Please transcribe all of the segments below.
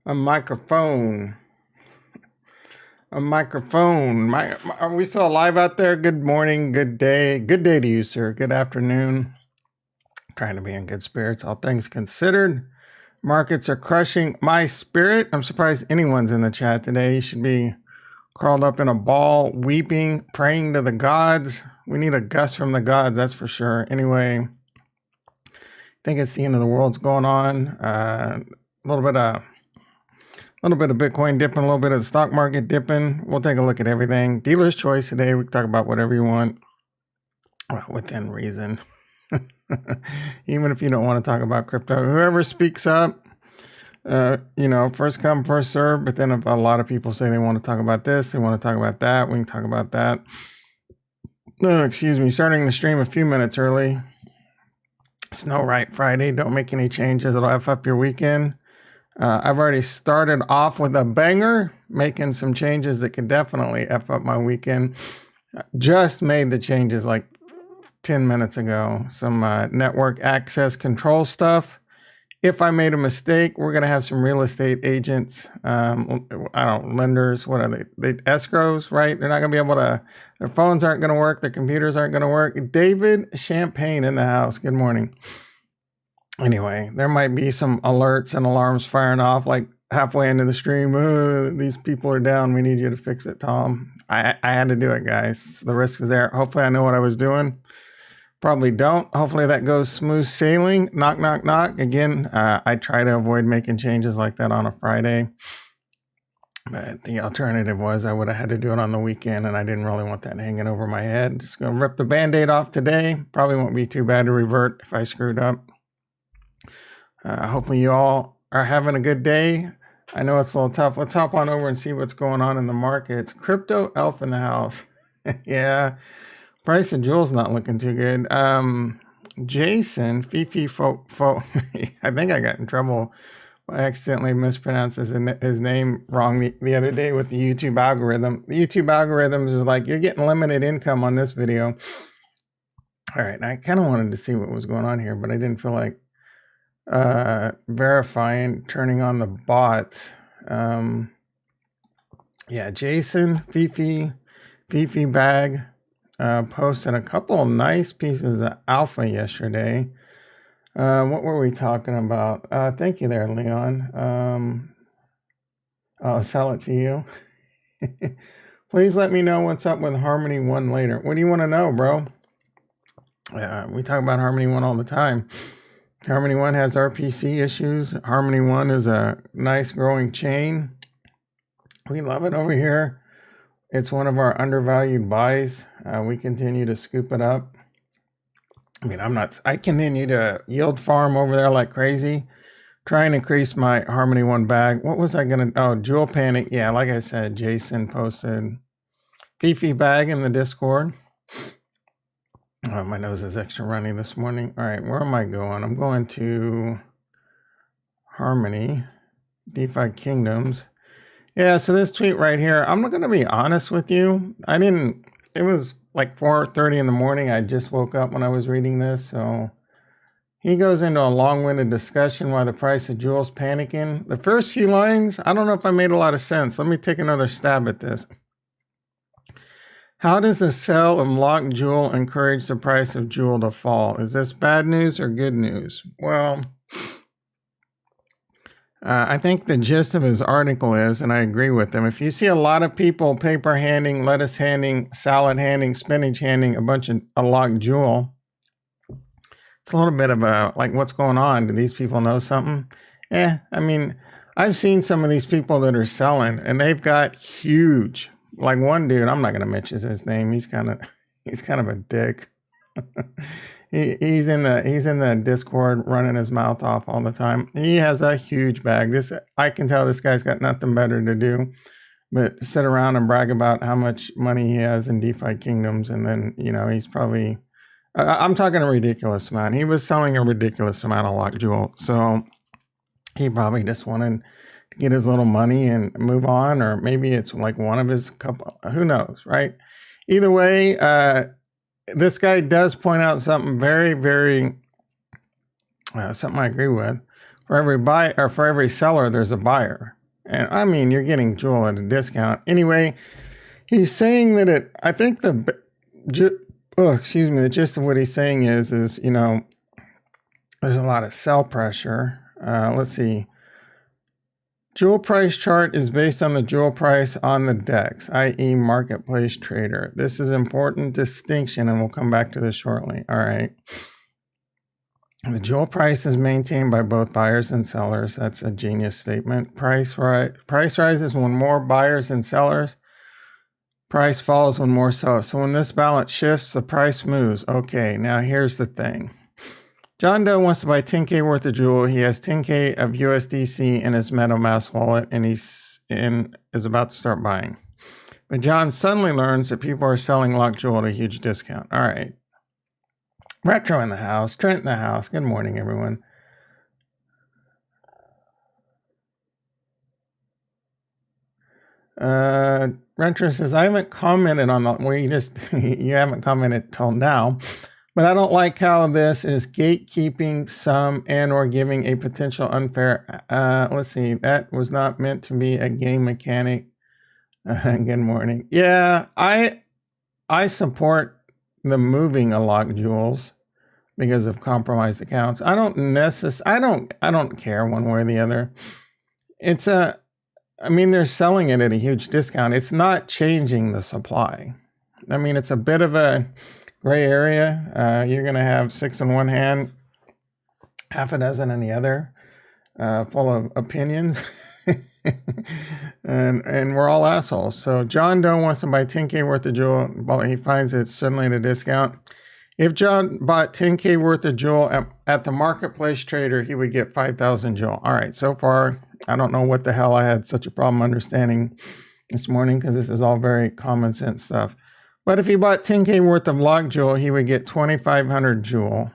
A microphone. A microphone. Are we still alive out there? Good morning, good day. Good day to you, sir. Good afternoon. Trying to be in good spirits, all things considered. Markets are crushing my spirit. I'm surprised anyone's in the chat today. You should be curled up in a ball, weeping, praying to the gods. We need a gust from the gods, that's for sure. Anyway, I think it's the end of the world's going on. A little bit of Bitcoin dipping, a little bit of the stock market dipping. We'll take a look at everything. Dealer's choice today. We can talk about whatever you want, within reason. Even if you don't want to talk about crypto, whoever speaks up, first come, first serve. But then if a lot of people say they want to talk about this, they want to talk about that, we can talk about that. No, excuse me, starting the stream a few minutes early. Snow Right Friday. Don't make any changes. It'll F up your weekend. I've already started off with a banger, making some changes that could definitely F up my weekend. Just made the changes like 10 minutes ago. Some network access control stuff. If I made a mistake, we're going to have some real estate agents, lenders, what are they? Escrows, right? They're not going to be able to, their phones aren't going to work, their computers aren't going to work. David Champagne in the house. Good morning. Anyway, there might be some alerts and alarms firing off like halfway into the stream. These people are down. We need you to fix it, Tom. I had to do it, guys. So the risk is there. Hopefully I know what I was doing. Probably don't. Hopefully that goes smooth sailing. Knock, knock, knock. Again, I try to avoid making changes like that on a Friday. But the alternative was I would have had to do it on the weekend, and I didn't really want that hanging over my head. Just going to rip the Band-Aid off today. Probably won't be too bad to revert if I screwed up. Hopefully you all are having a good day. I know it's a little tough. Let's hop on over and see what's going on in the markets. Crypto Elf in the house. Yeah. Price of jewels not looking too good. Jason, Fifi I think I got in trouble. I accidentally mispronounced his name wrong the other day with the YouTube algorithm. The YouTube algorithm is like, you're getting limited income on this video. All right. I kind of wanted to see what was going on here, but I didn't feel like verifying, turning on the bot. Yeah, Jason, Fifi Bag posted a couple of nice pieces of alpha yesterday. What were we talking about? Thank you there, Leon. I'll sell it to you. Please let me know what's up with Harmony One later. What do you want to know, bro? We talk about Harmony One all the time. Harmony One has RPC issues. Harmony One is a nice growing chain. We love it over here. It's one of our undervalued buys. We continue to scoop it up. I mean, I continue to yield farm over there like crazy. Try and increase my Harmony One bag. What was I going to, Jewel Panic. Yeah, like I said, Jason posted Fifi bag in the Discord. Oh, my nose is extra runny this morning. All right, where am I going? I'm going to Harmony, Defikingdoms. Yeah, so this tweet right here, I'm not going to be honest with you. It was like 4:30 in the morning. I just woke up when I was reading this. So he goes into a long-winded discussion why the price of jewels panicking. The first few lines, I don't know if I made a lot of sense. Let me take another stab at this. How does the sale of locked jewel encourage the price of jewel to fall? Is this bad news or good news? Well, I think the gist of his article is, and I agree with him, if you see a lot of people paper handing, lettuce handing, salad handing, spinach handing, a bunch of a locked jewel, it's a little bit of a, like, what's going on? Do these people know something? I mean, I've seen some of these people that are selling, and they've got huge, like one dude, I'm not going to mention his name. He's kind of a dick. He's in the Discord running his mouth off all the time. He has a huge bag. I can tell this guy's got nothing better to do but sit around and brag about how much money he has in Defikingdoms, and then he's probably I'm talking a ridiculous amount. He was selling a ridiculous amount of locked jewel, so he probably just wanted to get his little money and move on, or maybe it's like one of his couple. Who knows, right? Either way, this guy does point out something very, very something I agree with. For every buy or for every seller, there's a buyer. And I mean, you're getting Jewel at a discount. Anyway, he's saying that I think the gist of what he's saying is, you know, there's a lot of sell pressure. Let's see. Jewel price chart is based on the Jewel price on the DEX, i.e. marketplace trader. This is important distinction, and we'll come back to this shortly. All right. The Jewel price is maintained by both buyers and sellers. That's a genius statement. Price rises when more buyers and sellers. Price falls when more sellers. So when this balance shifts, the price moves. Okay, now here's the thing. John Doe wants to buy 10K worth of Jewel. He has 10K of USDC in his MetaMask wallet, and is about to start buying. But John suddenly learns that people are selling locked Jewel at a huge discount. All right. Retro in the house. Trent in the house. Good morning, everyone. Retro says, I haven't commented on the, well, you haven't commented till now. But I don't like how this is gatekeeping some and or giving a potential unfair. Let's see. That was not meant to be a game mechanic. Good morning. Yeah, I support the moving of locked jewels because of compromised accounts. I don't care one way or the other. I mean, they're selling it at a huge discount. It's not changing the supply. I mean, it's a bit of a gray area. You're going to have 6 in one hand, half a dozen in the other, full of opinions. and we're all assholes. So John Doe wants to buy 10K worth of Jewel, but he finds it suddenly at a discount. If John bought 10K worth of Jewel at the marketplace trader, he would get 5,000 Jewel. All right, so far, I don't know what the hell I had such a problem understanding this morning, because this is all very common sense stuff. But if he bought 10K worth of locked Jewel, he would get 2,500 Jewel.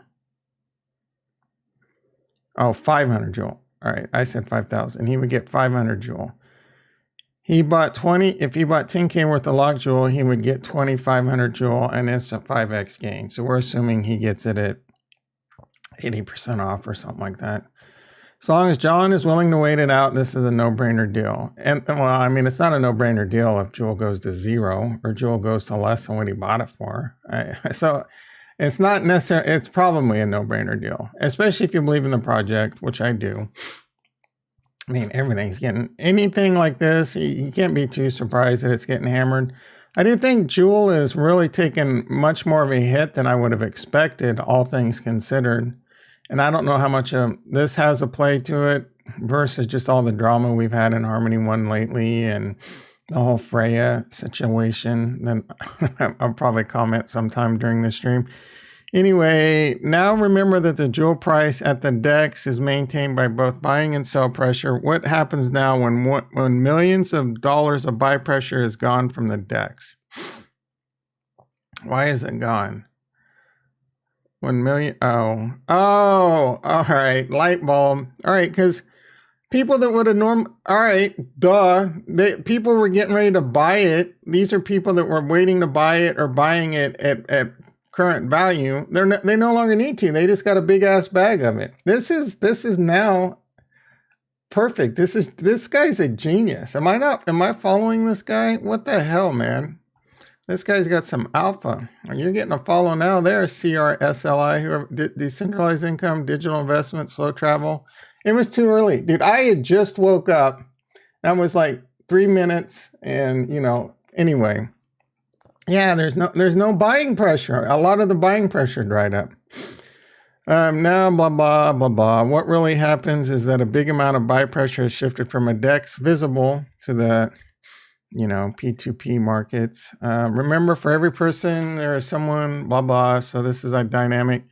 Oh, 500 Jewel. All right, I said 5,000. He would get 500 Jewel. If he bought 10K worth of locked Jewel, he would get 2,500 Jewel, and it's a 5x gain. So we're assuming he gets it at 80% off or something like that. As long as John is willing to wait it out, this is a no-brainer deal. And well, I mean, it's not a no-brainer deal if Jewel goes to 0 or Jewel goes to less than what he bought it for. So it's not necessarily, it's probably a no-brainer deal, especially if you believe in the project, which I do. I mean, everything's getting, anything like this, you can't be too surprised that it's getting hammered. I do think Jewel is really taking much more of a hit than I would have expected, all things considered. And I don't know how much of this has a play to it versus just all the drama we've had in Harmony 1 lately and the whole Freya situation. Then I'll probably comment sometime during the stream. Anyway, now remember that the Jewel price at the DEX is maintained by both buying and sell pressure. What happens now when millions of dollars of buy pressure is gone from the DEX? Why is it gone? 1 million. Oh, all right. Light bulb. All right. Because people that would have all right, duh. People were getting ready to buy it. These are people that were waiting to buy it or buying it at current value. They no longer need to. They just got a big ass bag of it. This is now perfect. This guy's a genius. Am I following this guy? What the hell, man? This guy's got some alpha. You're getting a follow now. There's CRSLI, whoever, decentralized income, digital investment, slow travel. It was too early, dude. I had just woke up. That was like 3 minutes, and anyway. Yeah, there's no buying pressure. A lot of the buying pressure dried up. Now, blah, blah, blah, blah. What really happens is that a big amount of buy pressure has shifted from a DEX visible to the, P2P markets. Remember, for every person, there is someone, blah, blah. So this is a dynamic.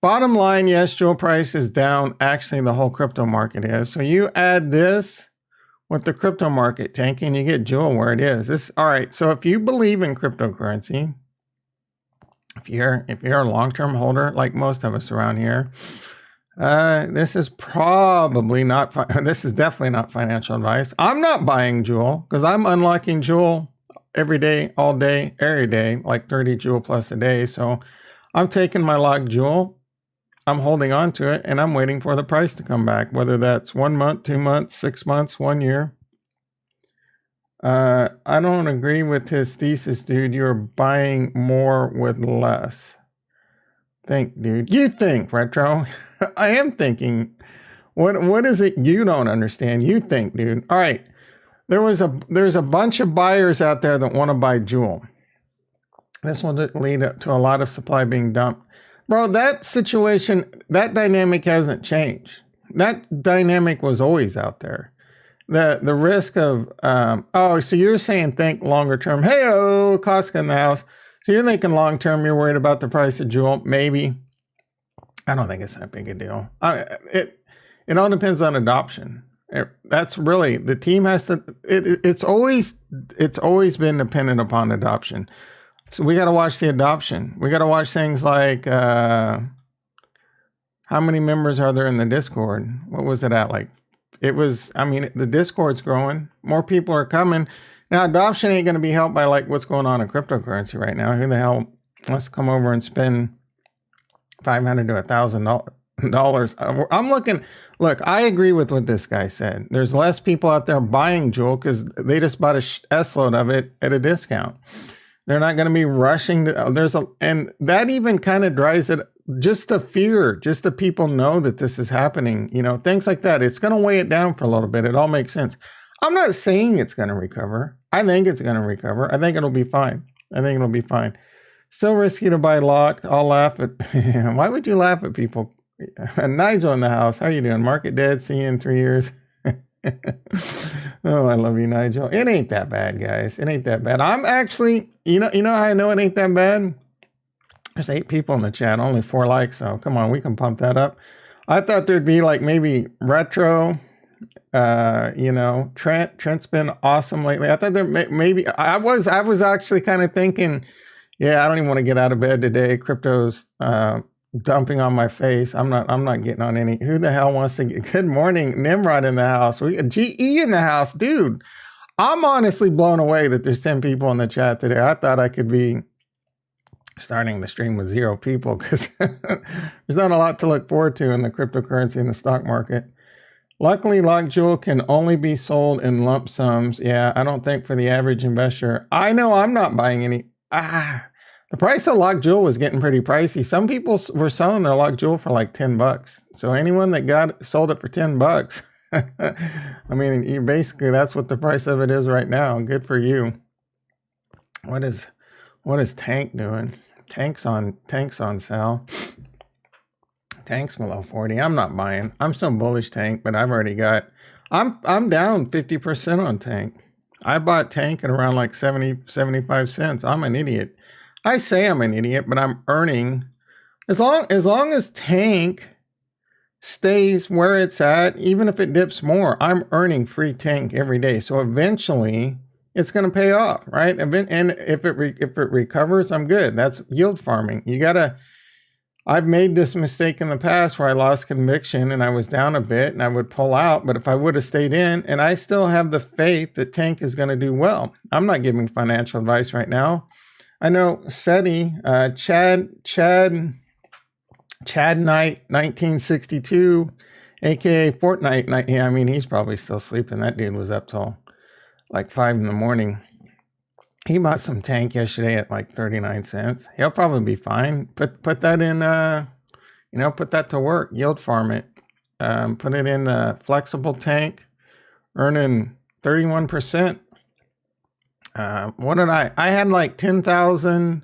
Bottom line, yes, Jewel price is down. Actually, the whole crypto market is. So you add this with the crypto market tanking, you get Jewel where it is. All right. So if you believe in cryptocurrency, if you're a long-term holder, like most of us around here, this is probably not, this is definitely not financial advice. I'm not buying Jewel because I'm unlocking Jewel every day, all day, every day, like 30 Jewel plus a day. So I'm taking my locked Jewel I'm holding on to it and I'm waiting for the price to come back, whether that's 1 month, 2 months, 6 months, 1 year. I don't agree with his thesis, dude. You're buying more with less. Think, dude. You think, Retro. I am thinking. What is it you don't understand? You think, dude. All right. There's a bunch of buyers out there that want to buy Jewel. This will lead up to a lot of supply being dumped. Bro, that situation, that dynamic hasn't changed. That dynamic was always out there. The risk of, oh, so you're saying think longer term. Hey-oh, Costco in the house. So you're thinking long term, you're worried about the price of Jewel? Maybe. I don't think it's that big a deal. It all depends on adoption. That's really, the team has to, it's always been dependent upon adoption. So we got to watch the adoption. We got to watch things like, how many members are there in the Discord? What was it at? Like, it was, I mean, the Discord's growing. More people are coming. Now, adoption ain't going to be helped by like what's going on in cryptocurrency right now. Who the hell wants to come over and spend $500 to $1,000? I'm looking, look, I agree with what this guy said. There's less people out there buying Jewel because they just bought a S-load of it at a discount. They're not going to be rushing to, and that even kind of drives it, just the fear, just the people know that this is happening, you know, things like that. It's going to weigh it down for a little bit. It all makes sense. I'm not saying it's going to recover. I think it's going to recover. I think it'll be fine. Still risky to buy locked. I'll laugh at, why would you laugh at people? Nigel in the house. How you doing? Market dead. See you in 3 years. Oh, I love you, Nigel. It ain't that bad, guys. It ain't that bad. I'm actually, you know how I know it ain't that bad? There's 8 people in the chat, only 4 likes. So come on, we can pump that up. I thought there'd be like maybe Retro, you know, Trent's been awesome lately. I thought there maybe, I was actually kind of thinking, yeah, I don't even want to get out of bed today. Crypto's, dumping on my face. I'm not getting on any. Who the hell wants to get, good morning, Nimrod in the house. We got GE in the house, dude. I'm honestly blown away that there's 10 people in the chat today. I thought I could be starting the stream with 0 people because there's not a lot to look forward to in the cryptocurrency and the stock market. Luckily, locked Jewel can only be sold in lump sums. Yeah, I don't think for the average investor. I know I'm not buying any. The price of locked Jewel was getting pretty pricey. Some people were selling their locked Jewel for like $10. So anyone that sold it for $10, I mean, basically that's what the price of it is right now. Good for you. What is TRANQ doing? TRANQ's on sale. TRANQ's below 40. I'm not buying. I'm still bullish TRANQ, but I've already got. I'm down 50% on TRANQ. I bought TRANQ at around like 75 cents. I'm an idiot. I say I'm an idiot, but I'm earning as long as TRANQ stays where it's at, even if it dips more, I'm earning free TRANQ every day. So eventually it's going to pay off, right? And if it recovers, I'm good. That's yield farming. I've made this mistake in the past where I lost conviction and I was down a bit and I would pull out. But if I would have stayed in, and I still have the faith that TRANQ is going to do well. I'm not giving financial advice right now. I know SETI, Chad Knight 1962, aka Fortnite. Yeah, I mean, he's probably still sleeping. That dude was up till like 5 in the morning. He bought some TRANQ yesterday at like 39 cents. He'll probably be fine. Put that in, put that to work. Yield farm it. Put it in the flexible TRANQ, earning 31%. What did I had like 10,000.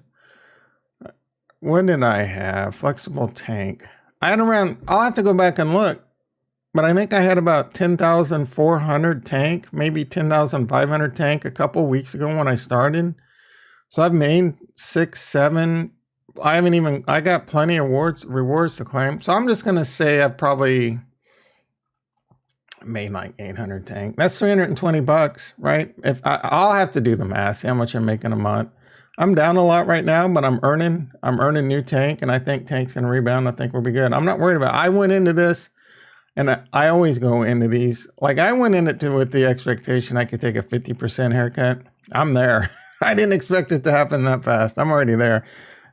What did I have? Flexible TRANQ. I had around, I'll have to go back and look, but I think I had about 10,400 TRANQ, maybe 10,500 TRANQ a couple weeks ago when I started. So I've made 6, 7. I got plenty of rewards to claim. So I'm just going to say I've probably made like 800 TRANQ. That's $320, right? I'll have to do the math, see how much I'm making a month. I'm down a lot right now, but I'm earning new TRANQ, and I think TRANQ's gonna rebound. I think we'll be good. I'm not worried about it. I went into this, and I always go into these, like I went in it with the expectation I could take a 50% haircut. I'm there. I didn't expect it to happen that fast. I'm already there.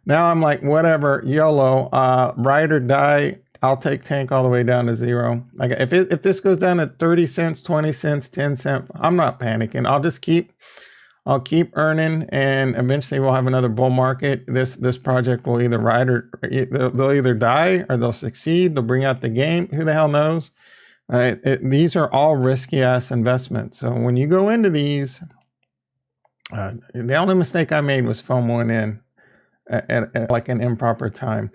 Now I'm like, whatever, YOLO, ride or die. I'll take TRANQ all the way down to 0. Like if this goes down to 30 cents, 20 cents, 10 cents, I'm not panicking. I'll keep earning, and eventually we'll have another bull market. This project will either ride or they'll either die or they'll succeed. They'll bring out the game. Who the hell knows? These are all risky ass investments. So when you go into these, the only mistake I made was FOMOing in at like an improper time.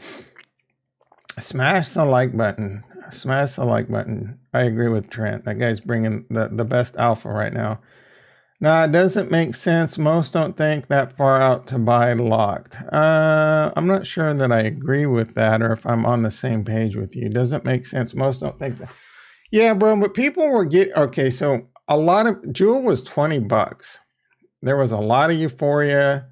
Smash the like button. Smash the like button. I agree with Trent. That guy's bringing the best alpha right now. Now, it doesn't make sense. Most don't think that far out to buy locked. I'm not sure that I agree with that or if I'm on the same page with you. Doesn't make sense. Most don't think that. Yeah, bro, but people were okay, so a lot of, Jewel was 20 bucks. There was a lot of euphoria.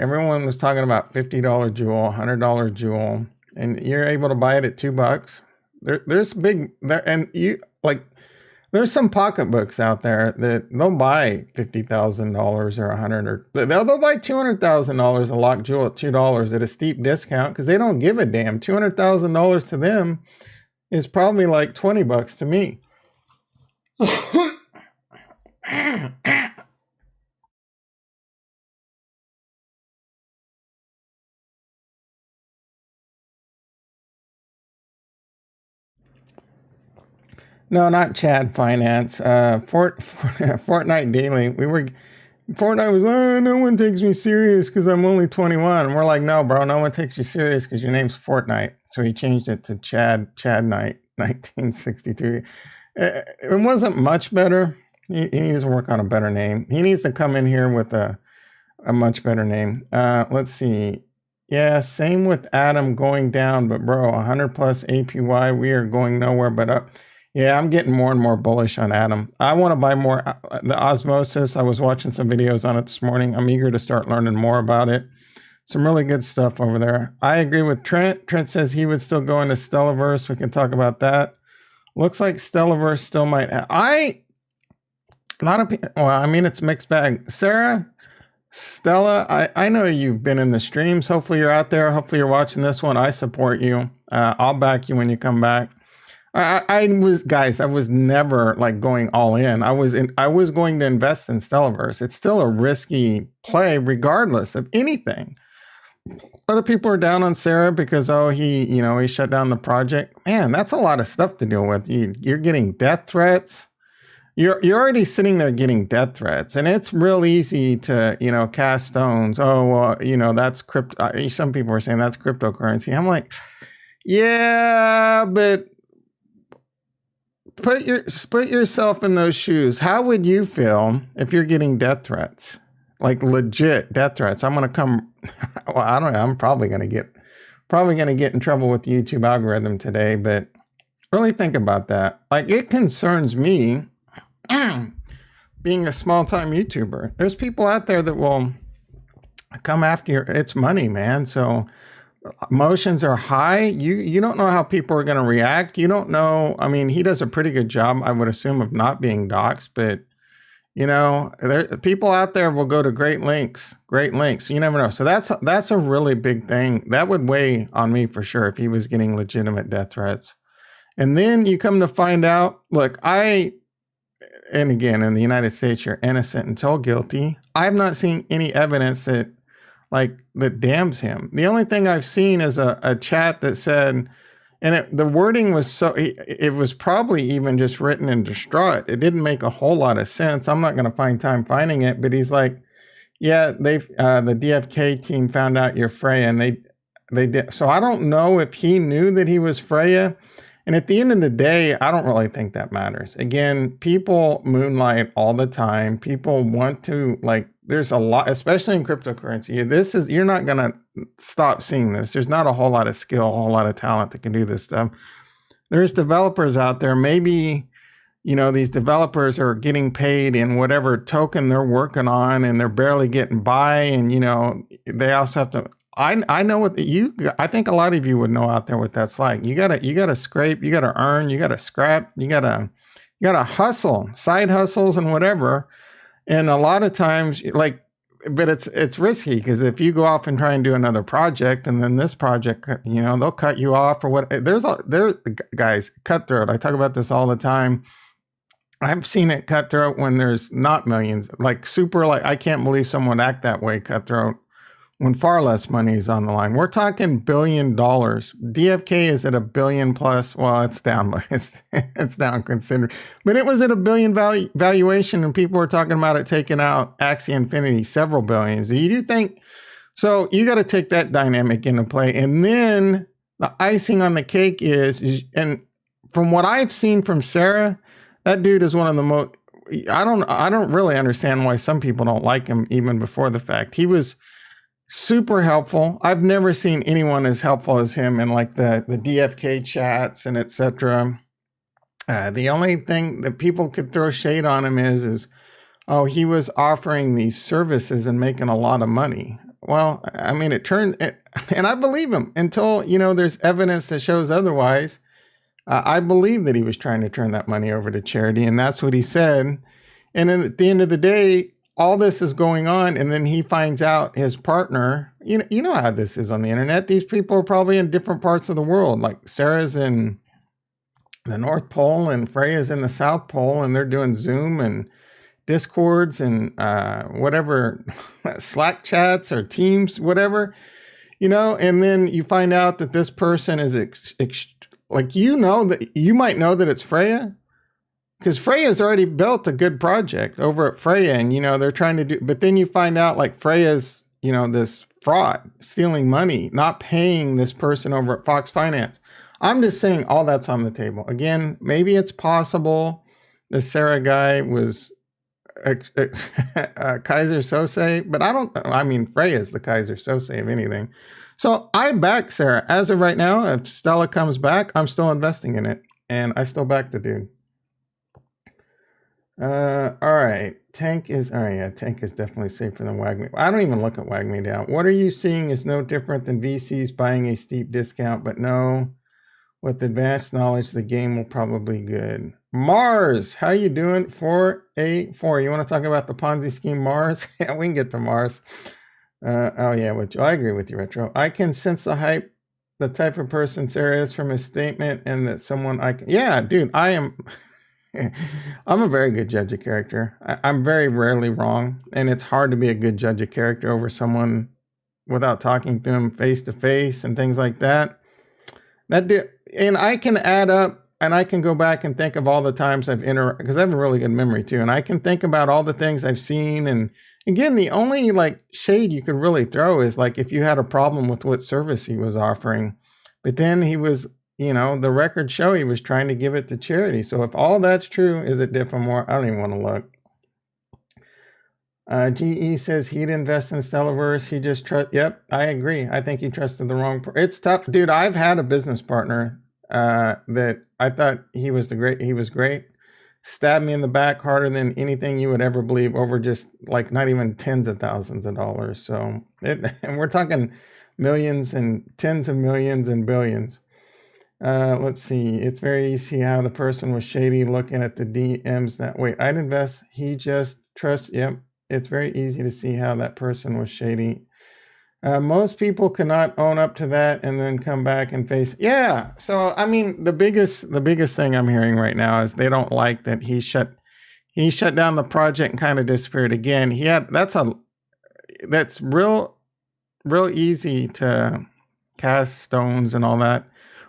Everyone was talking about $50 Jewel, $100 Jewel, and you're able to buy it at $2. There's big, and you, like, there's some pocketbooks out there that they'll buy $50,000 or $100, or they'll buy $200,000 a locked Jewel at $2 at a steep discount because they don't give a damn. $200,000 to them is probably like 20 bucks to me. No, not Chad Finance. Fortnite Daily. Fortnite was, oh, no one takes me serious because I'm only 21. And we're like, no, bro, no one takes you serious because your name's Fortnite. So he changed it to Chad Knight, 1962. It wasn't much better. He needs to work on a better name. He needs to come in here with a much better name. Let's see. Yeah, same with Adam going down, but bro, 100 plus APY, we are going nowhere but up. Yeah, I'm getting more and more bullish on Adam. I want to buy more. The Osmosis, I was watching some videos on it this morning. I'm eager to start learning more about it. Some really good stuff over there. I agree with Trent. Trent says he would still go into Stellaverse. We can talk about that. Looks like Stellaverse still might have. A lot of people, well, I mean, it's a mixed bag. Sarah, Stella, I know you've been in the streams. Hopefully you're out there. Hopefully you're watching this one. I support you. I'll back you when you come back. I was never like going all in. I was going to invest in Stellaverse. It's still a risky play regardless of anything. Other people are down on Sarah because, oh, he shut down the project. Man, that's a lot of stuff to deal with. You're getting death threats. You're already sitting there getting death threats, and it's real easy to, cast stones. Oh, that's crypto. Some people are saying that's cryptocurrency. I'm like, yeah, but put yourself in those shoes. How would you feel if you're getting death threats, like legit death threats? I'm gonna come. Well, I don't know. I'm probably gonna get in trouble with the YouTube algorithm today. But really think about that. Like, it concerns me. Being a small-time YouTuber, there's people out there that will come after it's money, man. So emotions are high. You don't know how people are going to react. You don't know. I mean, he does a pretty good job, I would assume, of not being doxxed, but people out there will go to great lengths. You never know. So that's a really big thing. That would weigh on me for sure if he was getting legitimate death threats. And then you come to find out, look, and again, in the United States, you're innocent until guilty. I've not seen any evidence that damns him. The only thing I've seen is a chat that said, and the wording was it was probably even just written in distraught. It didn't make a whole lot of sense. I'm not going to find time finding it, but he's like, yeah, the DFK team found out you're Freya, and they did. So I don't know if he knew that he was Freya. And at the end of the day, I don't really think that matters. Again, people moonlight all the time. People want to, there's a lot, especially in cryptocurrency. You're not going to stop seeing this. There's not a whole lot of skill, a whole lot of talent that can do this stuff. There's developers out there. Maybe, these developers are getting paid in whatever token they're working on, and they're barely getting by. And, they also have to, I know I think a lot of you would know out there what that's like. You gotta scrape, you gotta earn, you gotta scrap, you gotta hustle, side hustles and whatever. And a lot of times, but it's risky because if you go off and try and do another project and then this project, they'll cut you off or what. There's guys, cutthroat. I talk about this all the time. I've seen it cutthroat when there's not millions, like super, like I can't believe someone would act that way cutthroat when far less money is on the line. We're talking $1 billion. DFK is at $1 billion plus. Well, it's down, it's down considerably, but it was at $1 billion valuation, and people were talking about it taking out Axie Infinity several billions. Do you think so? You got to take that dynamic into play, and then the icing on the cake is, and from what I've seen from Sarah, that dude is one of the most. I don't really understand why some people don't like him even before the fact. He was super helpful. I've never seen anyone as helpful as him in like the DFK chats and etc. The only thing that people could throw shade on him is, oh, he was offering these services and making a lot of money. Well, I mean, and I believe him until, there's evidence that shows otherwise. I believe that he was trying to turn that money over to charity, and that's what he said. And then at the end of the day, all this is going on, and then he finds out his partner, you know how this is on the internet. These people are probably in different parts of the world. Like Sarah's in the North Pole and Freya's in the South Pole, and they're doing Zoom and Discords and whatever, Slack chats or Teams, whatever, and then you find out that this person is that you might know that it's Freya. Because Freya's already built a good project over at Freya, and they're trying to do, but then you find out like Freya's, this fraud, stealing money, not paying this person over at Fox Finance. I'm just saying all that's on the table. Again, maybe it's possible the Sarah guy was Kaiser Sose, but Freya's the Kaiser Sose of anything. So I back Sarah. As of right now, if Stella comes back, I'm still investing in it, and I still back the dude. All right. TRANQ is definitely safer than WagMe. I don't even look at WagMe now. What are you seeing is no different than VCs buying a steep discount, but no, with advanced knowledge, the game will probably be good. Mars, how you doing? 484. You want to talk about the Ponzi scheme Mars? Yeah, we can get to Mars. Oh yeah, I agree with you, Retro. I can sense the hype, the type of person Sarah is from his statement, and that someone yeah, dude, I am. I'm a very good judge of character. I'm very rarely wrong, and it's hard to be a good judge of character over someone without talking to him face to face and things like that. And I can add up, and I can go back and think of all the times I've because I have a really good memory too, and I can think about all the things I've seen. And again, the only shade you could really throw is if you had a problem with what service he was offering, but then he was. The records show he was trying to give it to charity. So if all that's true, is it different more? I don't even want to look. GE says he'd invest in Stellaverse. He just Yep, I agree. I think he trusted the wrong It's tough. Dude, I've had a business partner that I thought he was great. Stabbed me in the back harder than anything you would ever believe over just not even tens of thousands of dollars. So, and we're talking millions and tens of millions and billions. Let's see. It's very easy how the person was shady looking at the DMs that way. I'd invest. He just trusts. Yep. It's very easy to see how that person was shady. Most people cannot own up to that and then come back and face. Yeah. So, the biggest thing I'm hearing right now is they don't like that he shut down the project and kind of disappeared again. That's real easy to cast stones and all that.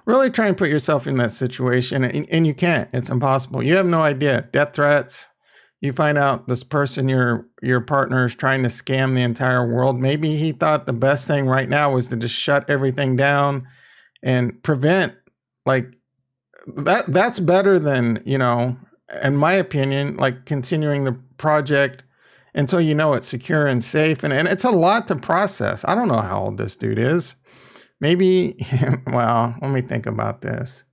Really try and put yourself in that situation, and you can't. It's impossible. You have no idea. Death threats. You find out this person, your partner, is trying to scam the entire world. Maybe he thought the best thing right now was to just shut everything down and prevent that. That's better than, in my opinion, continuing the project until it's secure and safe. And it's a lot to process. I don't know how old this dude is. Maybe, well, let me think about this.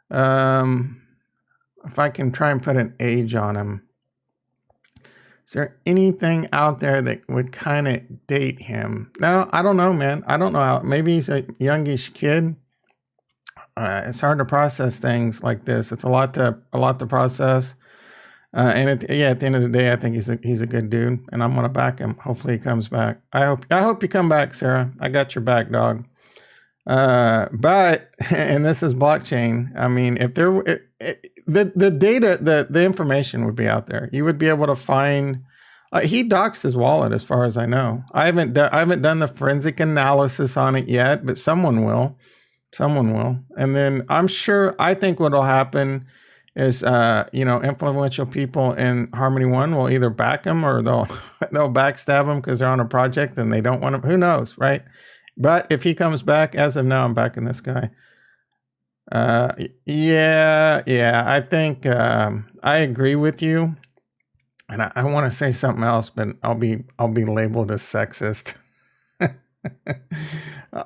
If I can try and put an age on him. Is there anything out there that would kind of date him? No, I don't know, man. I don't know how. Maybe he's a youngish kid. It's hard to process things like this. It's a lot to process. Yeah, at the end of the day, I think he's a good dude, and I'm gonna back him. Hopefully, he comes back. I hope you come back, Sarah. I got your back, dog. But and this is blockchain. I mean, if there the data, the information would be out there. You would be able to find. He doxed his wallet, as far as I know. I haven't done the forensic analysis on it yet, but someone will. Someone will. And then I'm sure. I think what'll happen is, influential people in Harmony One will either back him or they'll backstab him because they're on a project and they don't want him. Who knows, right? But if he comes back, as of now, I'm backing this guy. Yeah. I think I agree with you, and I want to say something else, but I'll be labeled as sexist.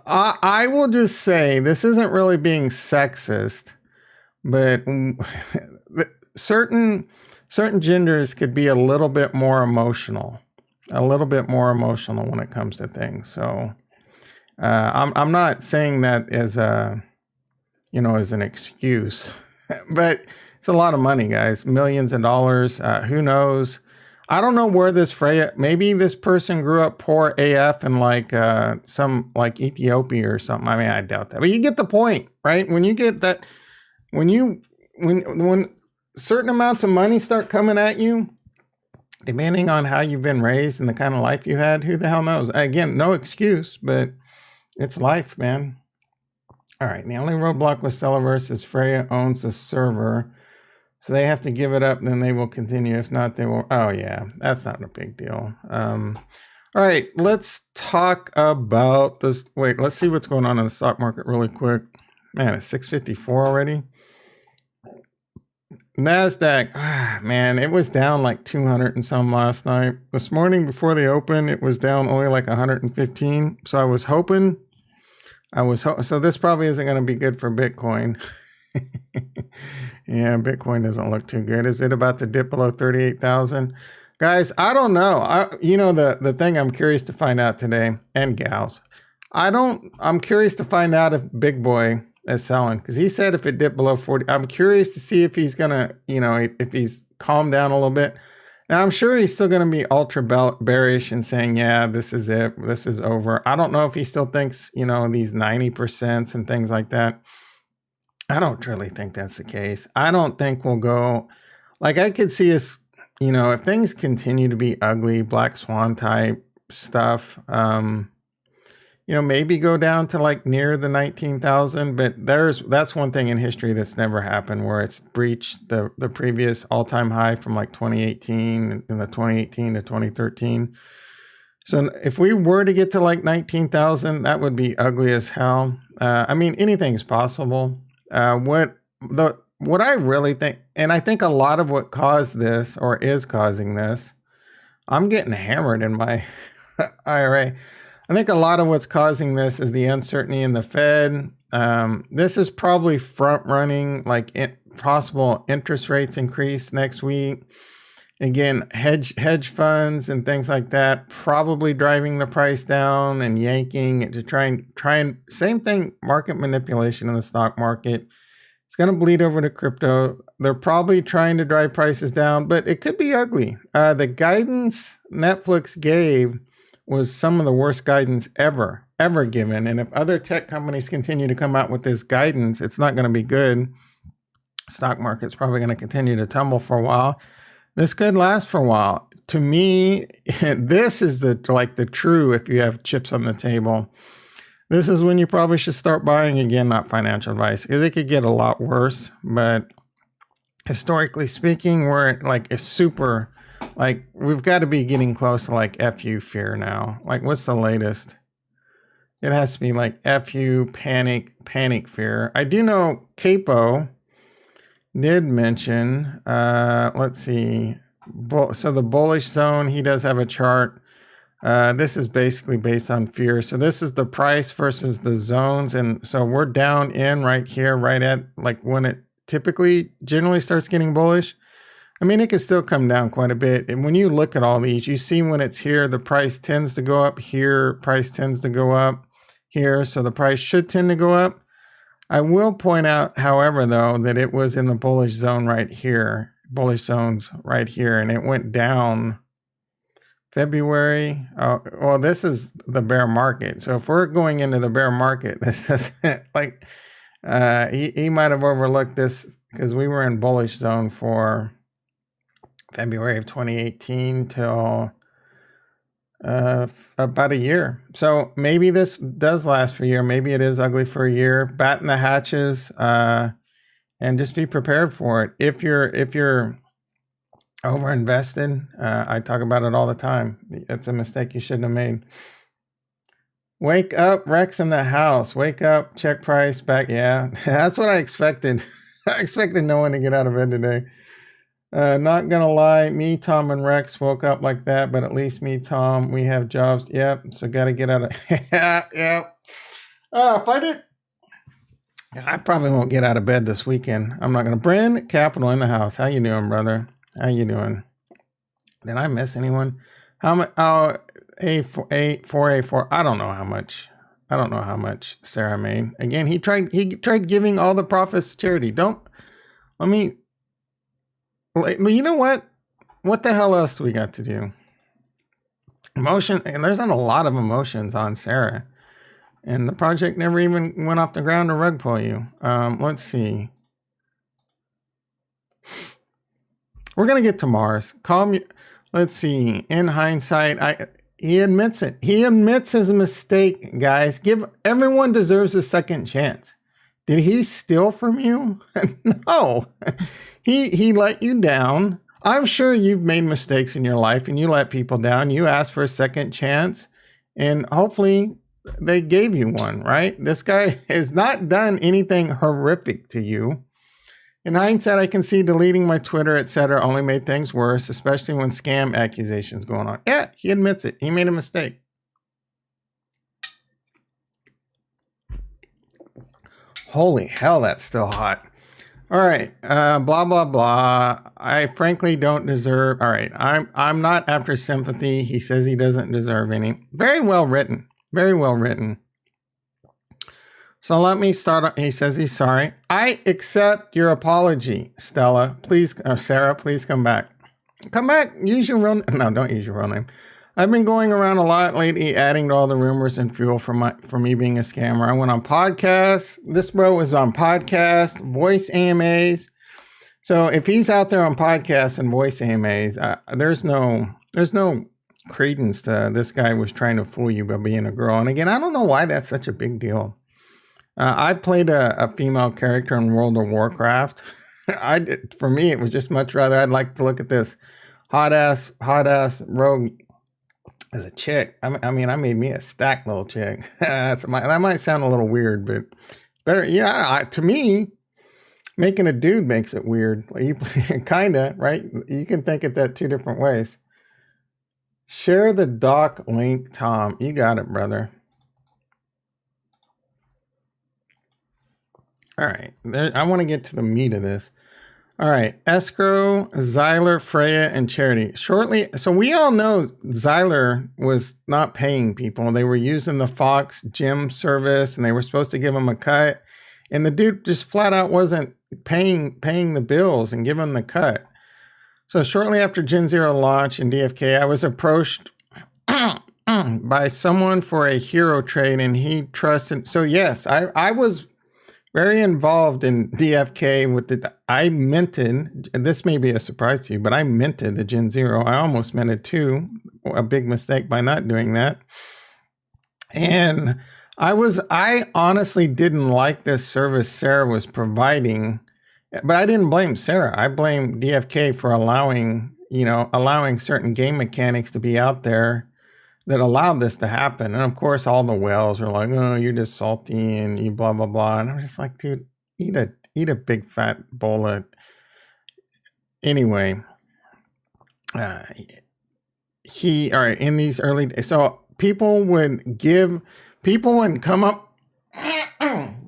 I will just say this isn't really being sexist, but certain genders could be a little bit more emotional when it comes to things. So. I'm not saying that as an excuse, but it's a lot of money, guys. Millions of dollars. Who knows? I don't know where this Freya. Maybe this person grew up poor AF in some Ethiopia or something. I mean, I doubt that, but you get the point, right? When you get that, when certain amounts of money start coming at you, depending on how you've been raised and the kind of life you had, who the hell knows? Again, no excuse, but. It's life, man. All right. The only roadblock with Cellaverse is Freya owns the server. So they have to give it up, then they will continue. If not, they will. Oh, yeah. That's not a big deal. All right. Let's talk about this. Wait, let's see what's going on in the stock market really quick. Man, it's 654 already. NASDAQ, man, it was down like 200 and some last night. This morning before the open, it was down only like 115. So I was hoping. So this probably isn't going to be good for Bitcoin. Yeah, Bitcoin doesn't look too good. Is it about to dip below 38,000? Guys, I don't know. The thing I'm curious to find out today, and gals, I'm curious to find out if Big Boy is selling, because he said if it dipped below 40, I'm curious to see if he's going to, if he's calmed down a little bit. Now, I'm sure he's still going to be ultra bearish and saying, yeah, this is it. This is over. I don't know if he still thinks, these 90% and things like that. I don't really think that's the case. I don't think we'll go, I could see us, if things continue to be ugly, black swan type stuff, maybe go down to near the 19,000, but that's one thing in history that's never happened, where it's breached the previous all-time high from 2018 and the 2018 to 2013. So if we were to get to 19,000, that would be ugly as hell. I mean, anything's possible. What I really think, and I think a lot of what caused this or is causing this, I'm getting hammered in my IRA. I think a lot of what's causing this is the uncertainty in the Fed. This is probably front running possible interest rates increase next week. Again, hedge funds and things like that probably driving the price down and yanking it to try and same thing, market manipulation in the stock market. It's going to bleed over to crypto. They're probably trying to drive prices down, but it could be ugly. The guidance Netflix gave was some of the worst guidance ever given. And if other tech companies continue to come out with this guidance, it's not going to be good. Stock market's probably going to continue to tumble for a while. This could last for a while. To me, this is the true, if you have chips on the table, this is when you probably should start buying again, not financial advice. It could get a lot worse, but historically speaking, we're at a super, we've got to be getting close to FU fear now. What's the latest? It has to be FU panic fear. I do know Capo did mention, let's see. So the bullish zone, he does have a chart. This is basically based on fear. So this is the price versus the zones. And so we're down in right here, right at when it generally starts getting bullish. I mean, it can still come down quite a bit. And when you look at all these, you see when it's here, the price tends to go up here, price tends to go up here. So the price should tend to go up. I will point out, however, though, that it was in the bullish zone right here bullish zones right here, and it went down February. Oh, well, this is the bear market. So if we're going into the bear market, this is like he might have overlooked this because we were in bullish zone for February of 2018 till about a year. So maybe this does last for a year. Maybe it is ugly for a year. Batten the hatches and just be prepared for it. If you're over invested, I talk about it all the time. It's a mistake you shouldn't have made. Wake up, Rex in the house. Wake up, check price back. Yeah, that's what I expected. I expected no one to get out of bed today. Not gonna lie, me, Tom, and Rex woke up like that, but at least me, Tom, we have jobs. Yep, so gotta get out of yeah. If I did, I probably won't get out of bed this weekend. I'm not gonna. Bryn Capital in the house. How you doing, brother? How you doing? Did I miss anyone? How much? Oh, A4. I don't know how much. I don't know how much Sarah made. Again, he tried giving all the profits to charity. Let me. You know what? What the hell else do we got to do? Emotion, and there's not a lot of emotions on Sarah. And the project never even went off the ground to rug pull you. Let's see. We're going to get to Mars. Let's see. In hindsight, he admits it. He admits his mistake, guys. Everyone deserves a second chance. Did he steal from you? No. He let you down. I'm sure you've made mistakes in your life and you let people down. You asked for a second chance and hopefully they gave you one, right? This guy has not done anything horrific to you. In hindsight, I can see deleting my Twitter, etc. only made things worse, especially when scam accusations going on. Yeah, he admits it. He made a mistake. Holy hell, that's still hot. All right, blah, blah, blah. I frankly don't deserve, all right, I'm not after sympathy. He says he doesn't deserve any. Very well written, very well written. So let me start, he says he's sorry. I accept your apology, Stella. Please, Sarah, please come back. Come back, use your real name. No, don't use your real name. I've been going around a lot lately, adding to all the rumors and fuel for me being a scammer. I went on podcasts. This bro was on podcasts, voice AMAs. So if he's out there on podcasts and voice AMAs, there's no credence to this guy was trying to fool you by being a girl. And again, I don't know why that's such a big deal. I played a female character in World of Warcraft. For me, it was just much rather. I'd like to look at this hot ass rogue as a chick. I mean, I made me a stack little chick. That might sound a little weird, but better. Yeah, to me, making a dude makes it weird. You kinda, right? You can think it that two different ways. Share the doc link, Tom. You got it, brother. All right, I want to get to the meat of this. All right, Escrow, Zyler, Freya, and Charity. Shortly, so we all know Zyler was not paying people. They were using the Fox gym service, and they were supposed to give him a cut. And the dude just flat out wasn't paying the bills and giving the cut. So shortly after Gen Zero launch in DFK, I was approached by someone for a hero trade, and he trusted. So yes, I was very involved in DFK with I minted, this may be a surprise to you, but I minted a Gen Zero. I almost minted two, a big mistake by not doing that. And I honestly didn't like this service Sarah was providing, but I didn't blame Sarah. I blamed DFK for allowing certain game mechanics to be out there that allowed this to happen. And of course, all the whales are like, oh, you're just salty and you blah, blah, blah. And I'm just like, dude, eat a big fat bowl of, anyway. All right, in these early days, so people would come up,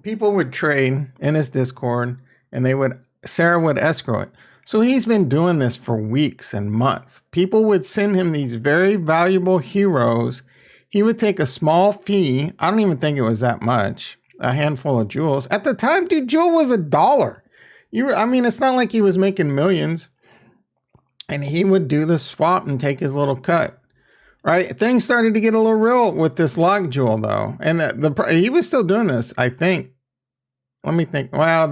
people would trade in his Discord and Sarah would escrow it. So he's been doing this for weeks and months. People would send him these very valuable heroes. He would take a small fee. I don't even think it was that much. A handful of jewels. At the time, dude, jewel was $1. It's not like he was making millions. and he would do the swap and take his little cut. Right, things started to get a little real with this lock jewel though, and he was still doing this. I think. Let me think. Wow,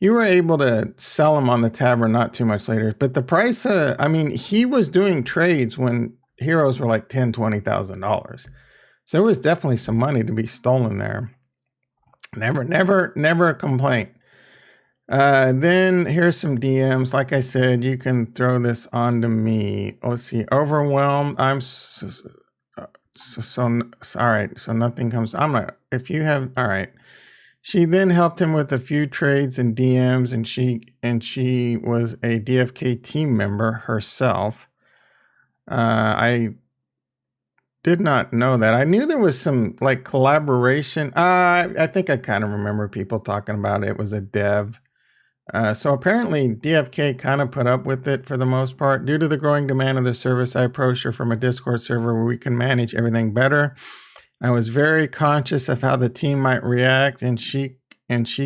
you were able to sell him on the Tavern not too much later, but the price. I mean, he was doing trades when heroes were like $10,000-$20,000, so there was definitely some money to be stolen there. Never a complaint. Then here's some DMs. Like I said, you can throw this on to me. Let's see. Overwhelmed. I'm so all right. So nothing comes. I'm not. If you have, all right. She then helped him with a few trades and DMs, and she was a DFK team member herself. I did not know that. I knew there was some like collaboration. I think I kind of remember people talking about it. It was a dev. So apparently DFK kind of put up with it for the most part. Due to the growing demand of the service, I approached her from a Discord server where we can manage everything better. I was very conscious of how the team might react, and she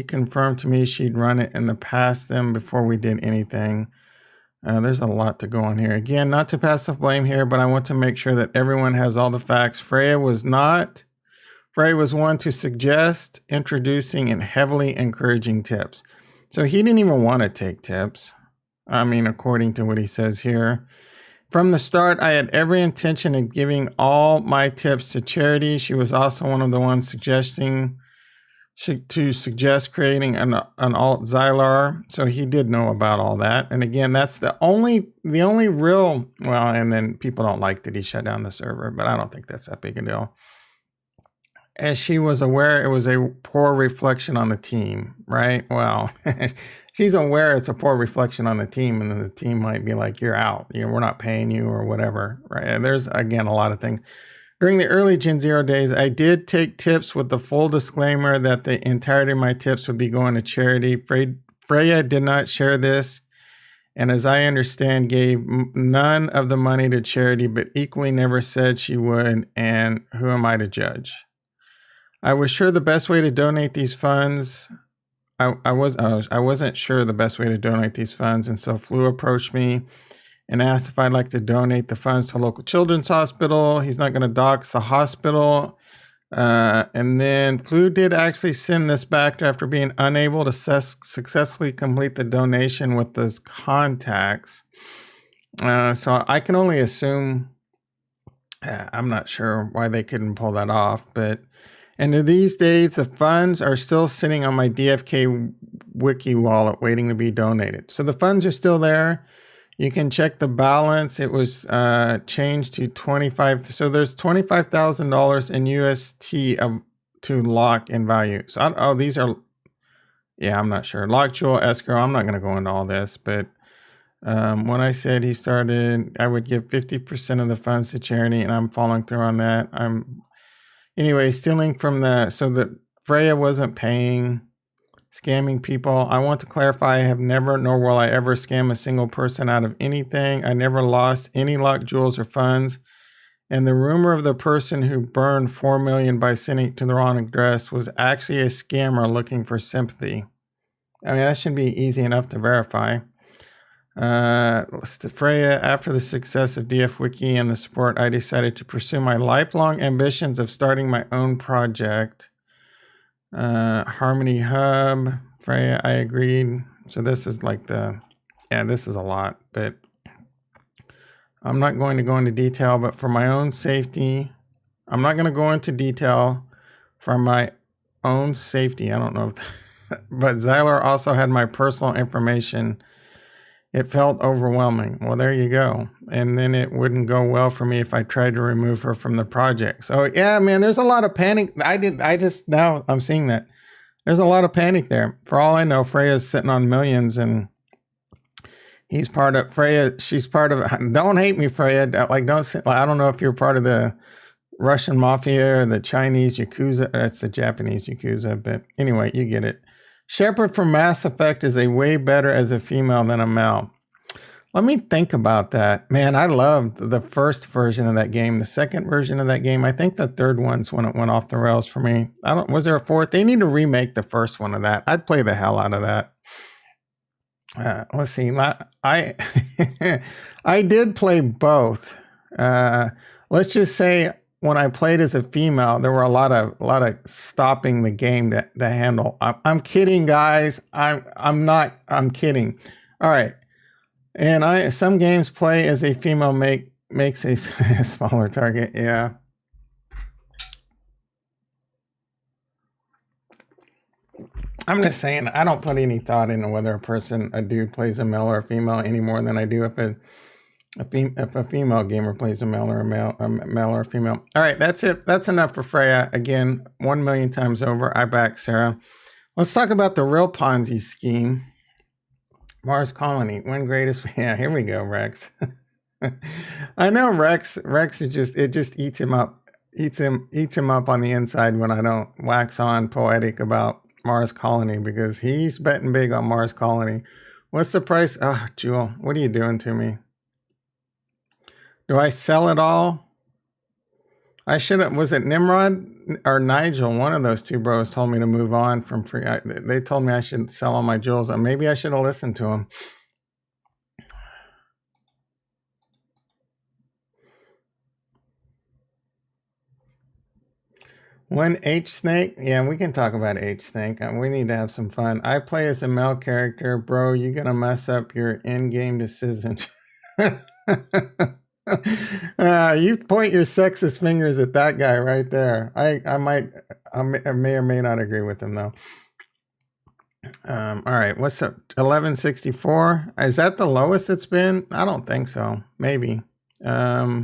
confirmed to me she'd run it in the past them before we did anything. There's a lot to go on here. Again, not to pass the blame here, but I want to make sure that everyone has all the facts. Freya was one to suggest, introducing, and heavily encouraging tips. So he didn't even want to take tips. I mean, according to what he says here. From the start, I had every intention of giving all my tips to charity. She was also one of the ones suggesting creating an alt Xylar. So he did know about all that. And again, that's the only real, well, and then people don't like that he shut down the server, but I don't think that's that big a deal. As she was aware, it was a poor reflection on the team, right? Well, she's aware it's a poor reflection on the team, and then the team might be like, you're out, we're not paying you or whatever, right? And there's, again, a lot of things. During the early Gen Zero days, I did take tips with the full disclaimer that the entirety of my tips would be going to charity. Freya did not share this, and as I understand, gave none of the money to charity, but equally never said she would, and who am I to judge? I was sure the best way to donate these funds, I wasn't sure the best way to donate these funds, and so Flu approached me and asked if I'd like to donate the funds to a local children's hospital. He's not going to dox the hospital. And then Flu did actually send this back after being unable to successfully complete the donation with those contacts. So I can only assume, I'm not sure why they couldn't pull that off, but and to these days, the funds are still sitting on my DFK wiki wallet waiting to be donated. So the funds are still there. You can check the balance. It was changed to 25. So there's $25,000 in UST to lock in value. So these are, yeah, I'm not sure. Lock jewel escrow. I'm not going to go into all this, but when I said he started, I would give 50% of the funds to charity, and I'm following through on that. Anyway, stealing from so that Freya wasn't paying, scamming people. I want to clarify, I have never, nor will I ever scam a single person out of anything. I never lost any locked jewels or funds. And the rumor of the person who burned $4 million by sending it to the wrong address was actually a scammer looking for sympathy. I mean, that should be easy enough to verify. Freya, after the success of DFWiki and the support, I decided to pursue my lifelong ambitions of starting my own project. Harmony Hub, Freya, I agreed. So this is like this is a lot, but I'm not going to go into detail, but for my own safety, I'm not going to go into detail for my own safety. I don't know but Xylar also had my personal information. It felt overwhelming. Well, there you go. And then it wouldn't go well for me if I tried to remove her from the project. So yeah, man, there's a lot of panic. Now I'm seeing that. There's a lot of panic there. For all I know, Freya's sitting on millions, and he's part of Freya. She's part of, don't hate me, Freya. I don't know if you're part of the Russian mafia or the Chinese Yakuza. That's the Japanese Yakuza, but anyway, you get it. Shepard from Mass Effect is a way better as a female than a male. Let me think about that. Man, I loved the first version of that game. The second version of that game, I think the third one's when it went off the rails for me. Was there a fourth? They need to remake the first one of that. I'd play the hell out of that. Let's see. I I did play both. Let's just say when I played as a female, there were a lot of stopping the game to handle. I'm kidding, guys. I'm not. I'm kidding. All right. And some games play as a female makes a smaller target. Yeah. I'm just saying, I don't put any thought into whether a dude plays a male or a female any more than I do if a female gamer plays a male or a male or a female. All right, that's it. That's enough for Freya. Again, 1 million times over. I back Sarah. Let's talk about the real Ponzi scheme. Mars Colony, when greatest. Yeah, here we go, Rex. I know Rex is just eats him up on the inside when I don't wax on poetic about Mars Colony, because he's betting big on Mars Colony. What's the price? Oh, Jewel, what are you doing to me? Do I sell it all? I should have. Was it Nimrod or Nigel? One of those two bros told me to move on from free. They told me I should sell all my jewels. Maybe I should have listened to them. When H-Snake? Yeah, we can talk about H-Snake. We need to have some fun. I play as a male character. Bro, you're going to mess up your in-game decisions. You point your sexist fingers at that guy right there. I may or may not agree with him, though. All right, what's up? 1164. Is that the lowest it's been? I don't think so. Maybe. Yeah.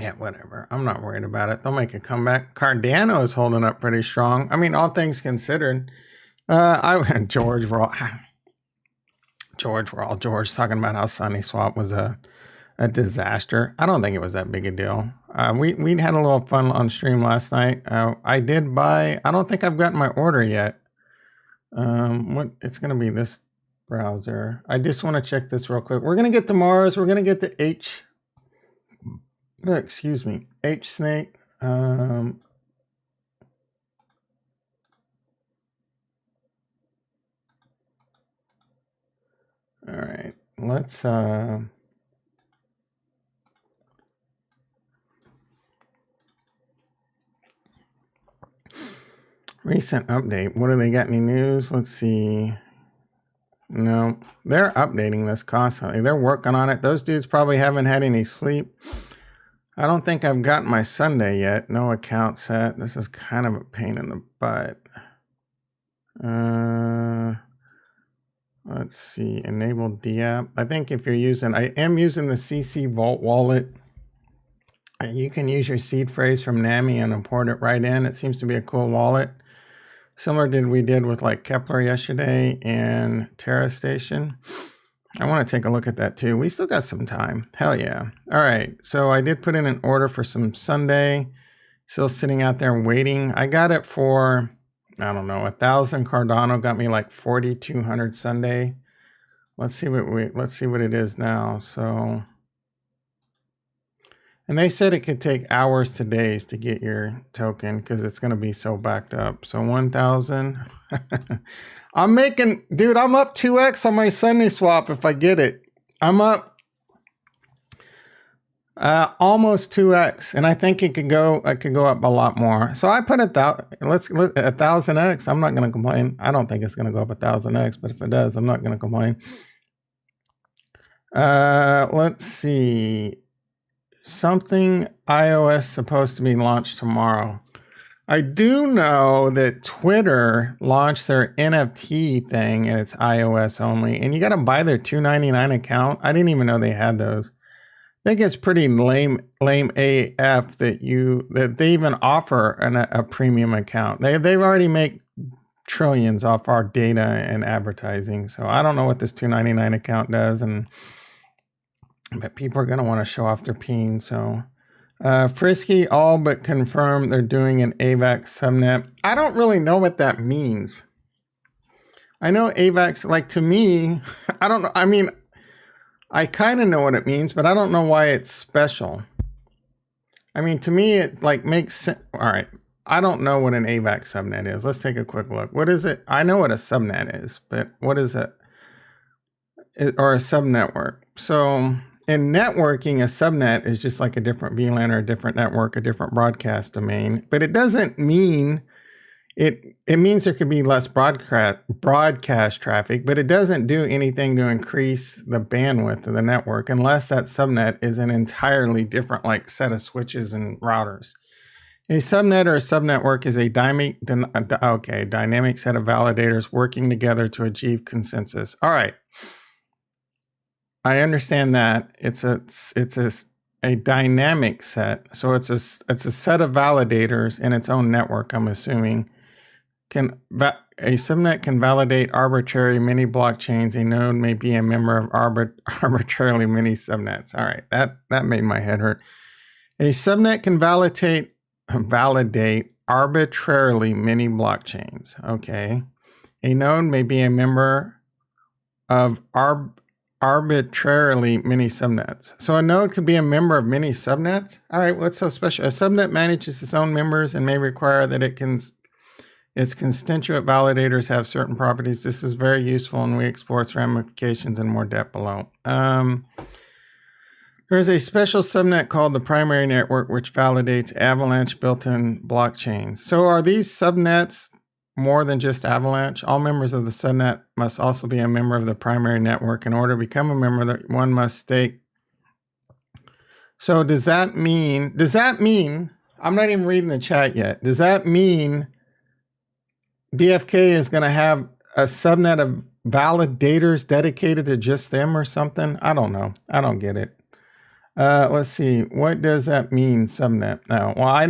Yeah, whatever. I'm not worried about it. They'll make a comeback. Cardano is holding up pretty strong. I mean, all things considered. George talking about how Sundaeswap was a disaster. I don't think it was that big a deal. We had a little fun on stream last night. I did buy. I don't think I've gotten my order yet. It's gonna be this browser. I just want to check this real quick. We're gonna get to Mars. We're gonna get to H-Snake. All right, let's recent update. What do they got? Any news? Let's see. No, they're updating this constantly. They're working on it. Those dudes probably haven't had any sleep. I don't think I've gotten my Sunday yet. No account set. This is kind of a pain in the butt. Let's see. Enable DApp. I think if you're using, I am using the CC Vault wallet. You can use your seed phrase from NAMI and import it right in. It seems to be a cool wallet. Similar to we did with like Kepler yesterday and Terra Station. I want to take a look at that too. We still got some time. Hell yeah. All right. So I did put in an order for some Sunday. Still sitting out there waiting. I got it for, I don't know, 1,000 Cardano got me like 4,200 Sunday. Let's see what it is now. So, and they said it could take hours to days to get your token because it's going to be so backed up. So 1,000. I'm up 2x on my Sundaeswap if I get it. I'm up almost 2x, and I think it could go up a lot more. So I put 1,000x. I'm not going to complain. I don't think it's going to go up 1,000x, but if it does, I'm not going to complain. Let's see. Something iOS supposed to be launched tomorrow. I do know that Twitter launched their NFT thing and it's iOS only, and you got to buy their $2.99 account. I didn't even know they had those. I think it's pretty lame AF that they even offer a premium account. They've already made trillions off our data and advertising. So I don't know what this $2.99 account does, but people are going to want to show off their peen. So Frisky all but confirmed they're doing an AVAX subnet. I don't really know what that means. I know AVAX, like, to me, I don't know. I mean, I kind of know what it means, but I don't know why it's special. I mean, to me, it like makes sense. All right. I don't know what an AVAX subnet is. Let's take a quick look. What is it? I know what a subnet is, but what is it? Or a subnetwork. So in networking, a subnet is just like a different VLAN or a different network, a different broadcast domain. But it doesn't mean it means there could be less broadcast traffic, but it doesn't do anything to increase the bandwidth of the network unless that subnet is an entirely different like set of switches and routers. A subnet or a subnetwork is a dynamic set of validators working together to achieve consensus. All right. I understand that it's a dynamic set. So it's a set of validators in its own network, I'm assuming. A subnet can validate arbitrary mini blockchains. A node may be a member of arbitrarily many subnets. All right, that made my head hurt. A subnet can validate arbitrarily many blockchains. Okay. A node may be a member of arbitrarily many subnets. So a node could be a member of many subnets? All right, what's so special? A subnet manages its own members and may require that its constituent validators have certain properties. This is very useful and we explore its ramifications in more depth below. There's a special subnet called the primary network, which validates Avalanche built-in blockchains. So are these subnets more than just Avalanche? All members of the subnet must also be a member of the primary network. In order to become a member, one must stake. So does that mean, I'm not even reading the chat yet. Does that mean DFK is going to have a subnet of validators dedicated to just them or something? I don't know. I don't get it. Let's see. What does that mean, subnet? No, well, I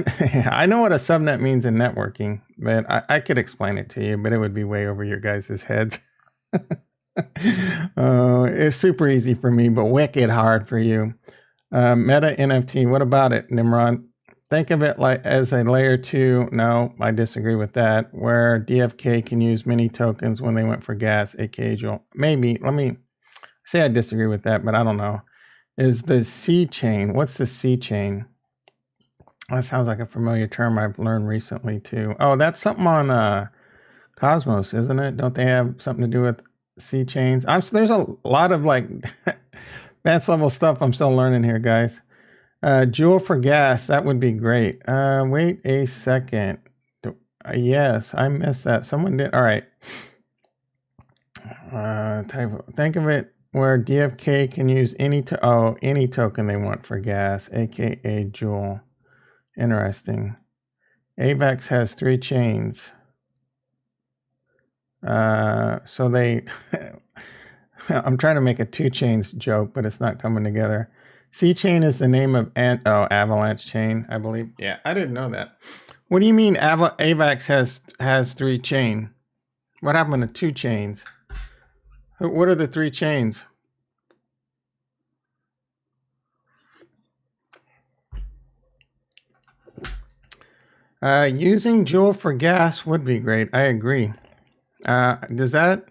know what a subnet means in networking, but I could explain it to you, but it would be way over your guys' heads. It's super easy for me, but wicked hard for you. Meta NFT, what about it, Nimrod? Think of it like as a layer 2. No, I disagree with that. Where DFK can use many tokens when they went for gas, aka Joel. Maybe, let me say I disagree with that, but I don't know. Is the C chain? What's the C chain? That sounds like a familiar term I've learned recently too. Oh, that's something on Cosmos, isn't it? Don't they have something to do with C chains? There's a lot of like advanced level stuff I'm still learning here, guys. Joule for gas, that would be great. Wait a second. Yes, I missed that. Someone did. All right. Think of it where DFK can use any token they want for gas, aka Joule. Interesting. AVAX has 3 chains. So they I'm trying to make a 2 chains joke, but it's not coming together. C chain is the name of Avalanche chain, I believe. Yeah, I didn't know that. What do you mean AVAX has 3 chain? What happened to 2 chains? What are the 3 chains? Using Joule for gas would be great. I agree. Does that?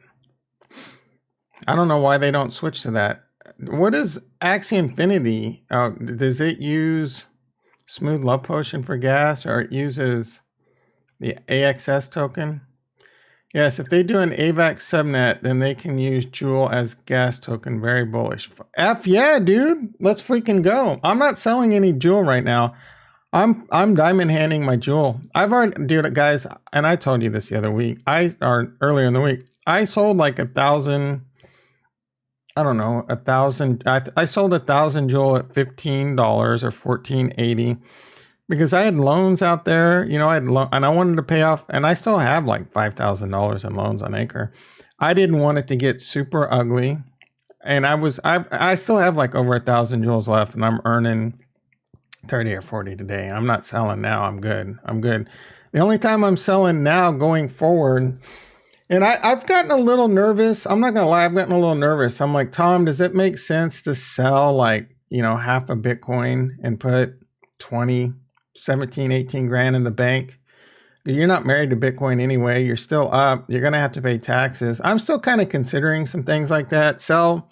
I don't know why they don't switch to that. What is Axie Infinity? Does it use Smooth Love Potion for gas, or it uses the AXS token? Yes, if they do an AVAX subnet, then they can use Joule as gas token. Very bullish. F yeah, dude. Let's freaking go. I'm not selling any Joule right now. I'm diamond handing my Joule. I've already, dude, guys, and I told you this the other week. Earlier in the week, I sold like 1,000. I don't know, 1,000. I sold 1,000 Joule at $15 or $14.80 because I had loans out there. You know, and I wanted to pay off, and I still have like $5,000 in loans on Acre. I didn't want it to get super ugly, and I still have like over 1,000 Joules left, and I'm earning 30 or 40 today. I'm not selling now. I'm good. The only time I'm selling now going forward. And I've gotten a little nervous. I'm not going to lie. I've gotten a little nervous. I'm like, Tom, does it make sense to sell like, half a Bitcoin and put 20, 17, 18 grand in the bank? You're not married to Bitcoin anyway. You're still up. You're going to have to pay taxes. I'm still kind of considering some things like that. Sell,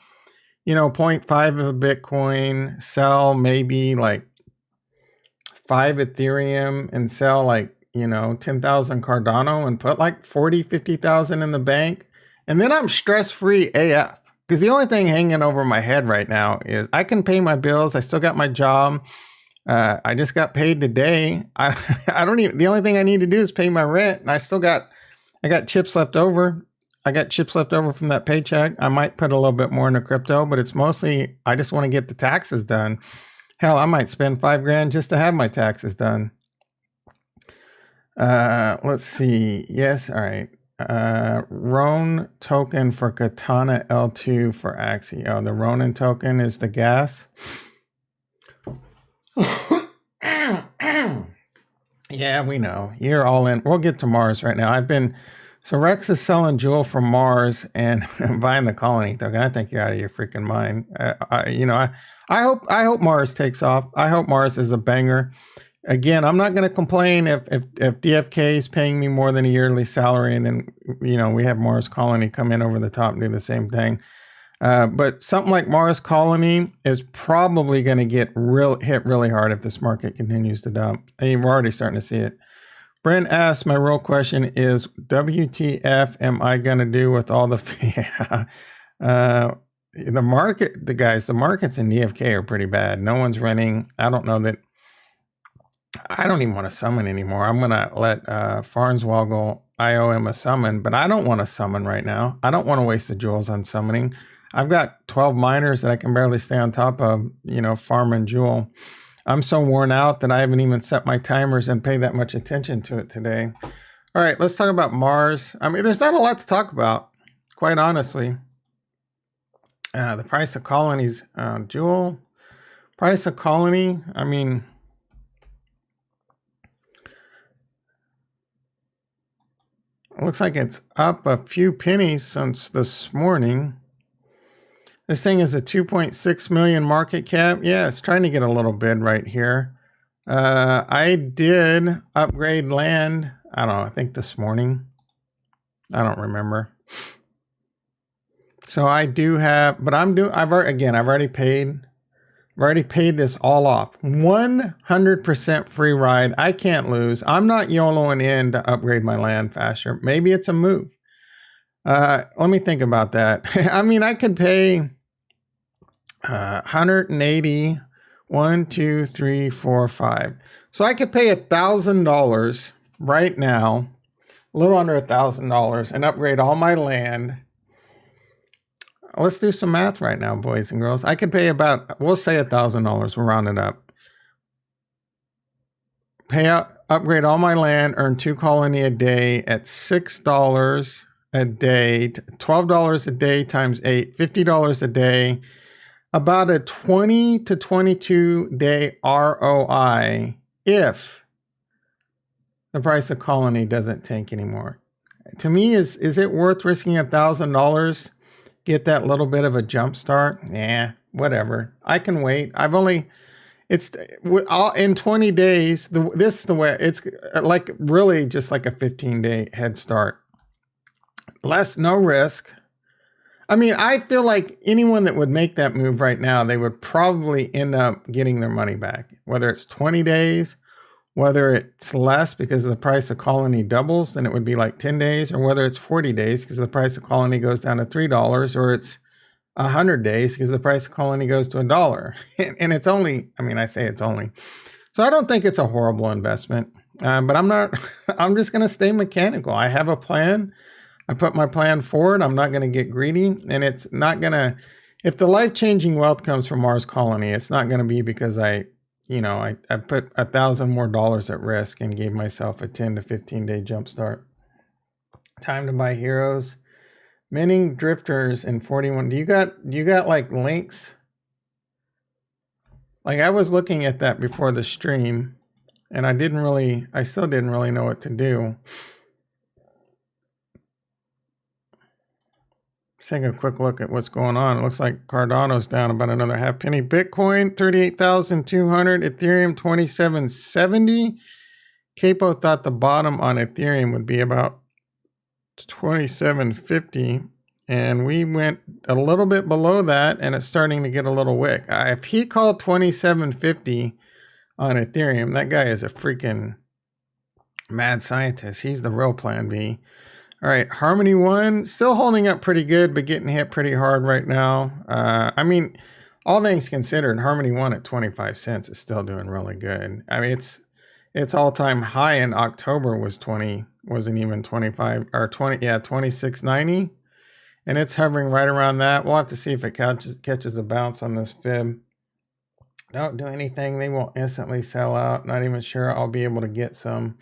0.5 of a Bitcoin, sell maybe like 5 Ethereum and sell like, you know, 10,000 Cardano and put like 40, 50,000 in the bank. And then I'm stress-free AF. Because the only thing hanging over my head right now is I can pay my bills. I still got my job. I just got paid today. I don't even, the only thing I need to do is pay my rent. And I got chips left over. I got chips left over from that paycheck. I might put a little bit more into crypto, but it's mostly, I just want to get the taxes done. Hell, I might spend $5,000 just to have my taxes done. Let's see. Yes. All right. Ronin token for Katana L2 for Axie. Oh, the Ronin token is the gas. Yeah, we know. You're all in. We'll get to Mars right now. So Rex is selling Jewel from Mars and buying the Colony token. I think you're out of your freaking mind. I hope Mars takes off. I hope Mars is a banger. Again, I'm not going to complain if DFK is paying me more than a yearly salary, and then we have Mars Colony come in over the top and do the same thing. But something like Mars Colony is probably going to get hit really hard if this market continues to dump. I mean, we're already starting to see it. Brent asks, my real question is, WTF am I going to do with all the the markets in DFK are pretty bad. No one's running. I don't know that. I don't even want to summon anymore. I'm going to let Farnswoggle IOM a summon, but I don't want to summon right now. I don't want to waste the jewels on summoning. I've got 12 miners that I can barely stay on top of, farming jewel. I'm so worn out that I haven't even set my timers and paid that much attention to it today. All right, let's talk about Mars. I mean, there's not a lot to talk about, quite honestly. The price of colonies, jewel, price of colony, I mean, it looks like it's up a few pennies since this morning. This thing is a 2.6 million market cap. Yeah, it's trying to get a little bid right here. I did upgrade land. I don't know, I think this morning. I don't remember. So I do have, but I've already paid. I've already paid this all off. 100% free ride. I can't lose. I'm not YOLOing in to upgrade my land faster. Maybe it's a move. Let me think about that. I mean, I could pay 180, 1, 2, 3, 4, 5. So I could pay $1,000 right now, a little under $1,000, and upgrade all my land. Let's do some math right now, boys and girls. I could pay about, we'll say $1,000. We'll round it up. Upgrade all my land, earn 2 colony a day at $6 a day, $12 a day times 8, $50 a day. About a 20 to 22 day ROI if the price of colony doesn't tank anymore. To me, is it worth risking $1,000? Get that little bit of a jump start? Yeah, whatever. I can wait. It's in 20 days. This is the way it's like, really just like a 15-day head start. No risk. I mean, I feel like anyone that would make that move right now, they would probably end up getting their money back. Whether it's 20 days, whether it's less because the price of colony doubles, then it would be like 10 days, or whether it's 40 days because the price of colony goes down to $3, or it's 100 days because the price of colony goes to $1. And it's only, I mean, I say it's only. So I don't think it's a horrible investment, but I'm just going to stay mechanical. I have a plan. I put my plan forward. I'm not going to get greedy, and it's not going to, if the life-changing wealth comes from Mars Colony, it's not going to be because I put $1,000 more at risk and gave myself a 10 to 15 day jump start. Time to buy heroes. Minting drifters in 41. Do you got like links? Like, I was looking at that before the stream, and I still didn't really know what to do. Let's take a quick look at what's going on. It looks like Cardano's down about another half penny. Bitcoin, 38,200. Ethereum, 2770. Capo thought the bottom on Ethereum would be about 2750. And we went a little bit below that, and it's starting to get a little wick. If he called 2750 on Ethereum, that guy is a freaking Mad scientist. He's the real plan B. All right, Harmony 1, still holding up pretty good, but getting hit pretty hard right now. I mean, all things considered, Harmony 1 at 25 cents is still doing really good. I mean, its all-time high in October wasn't even 25 or 20, yeah, 26.90, and it's hovering right around that. We'll have to see if it catches a bounce on this fib. Don't do anything, they will instantly sell out. Not even sure I'll be able to get some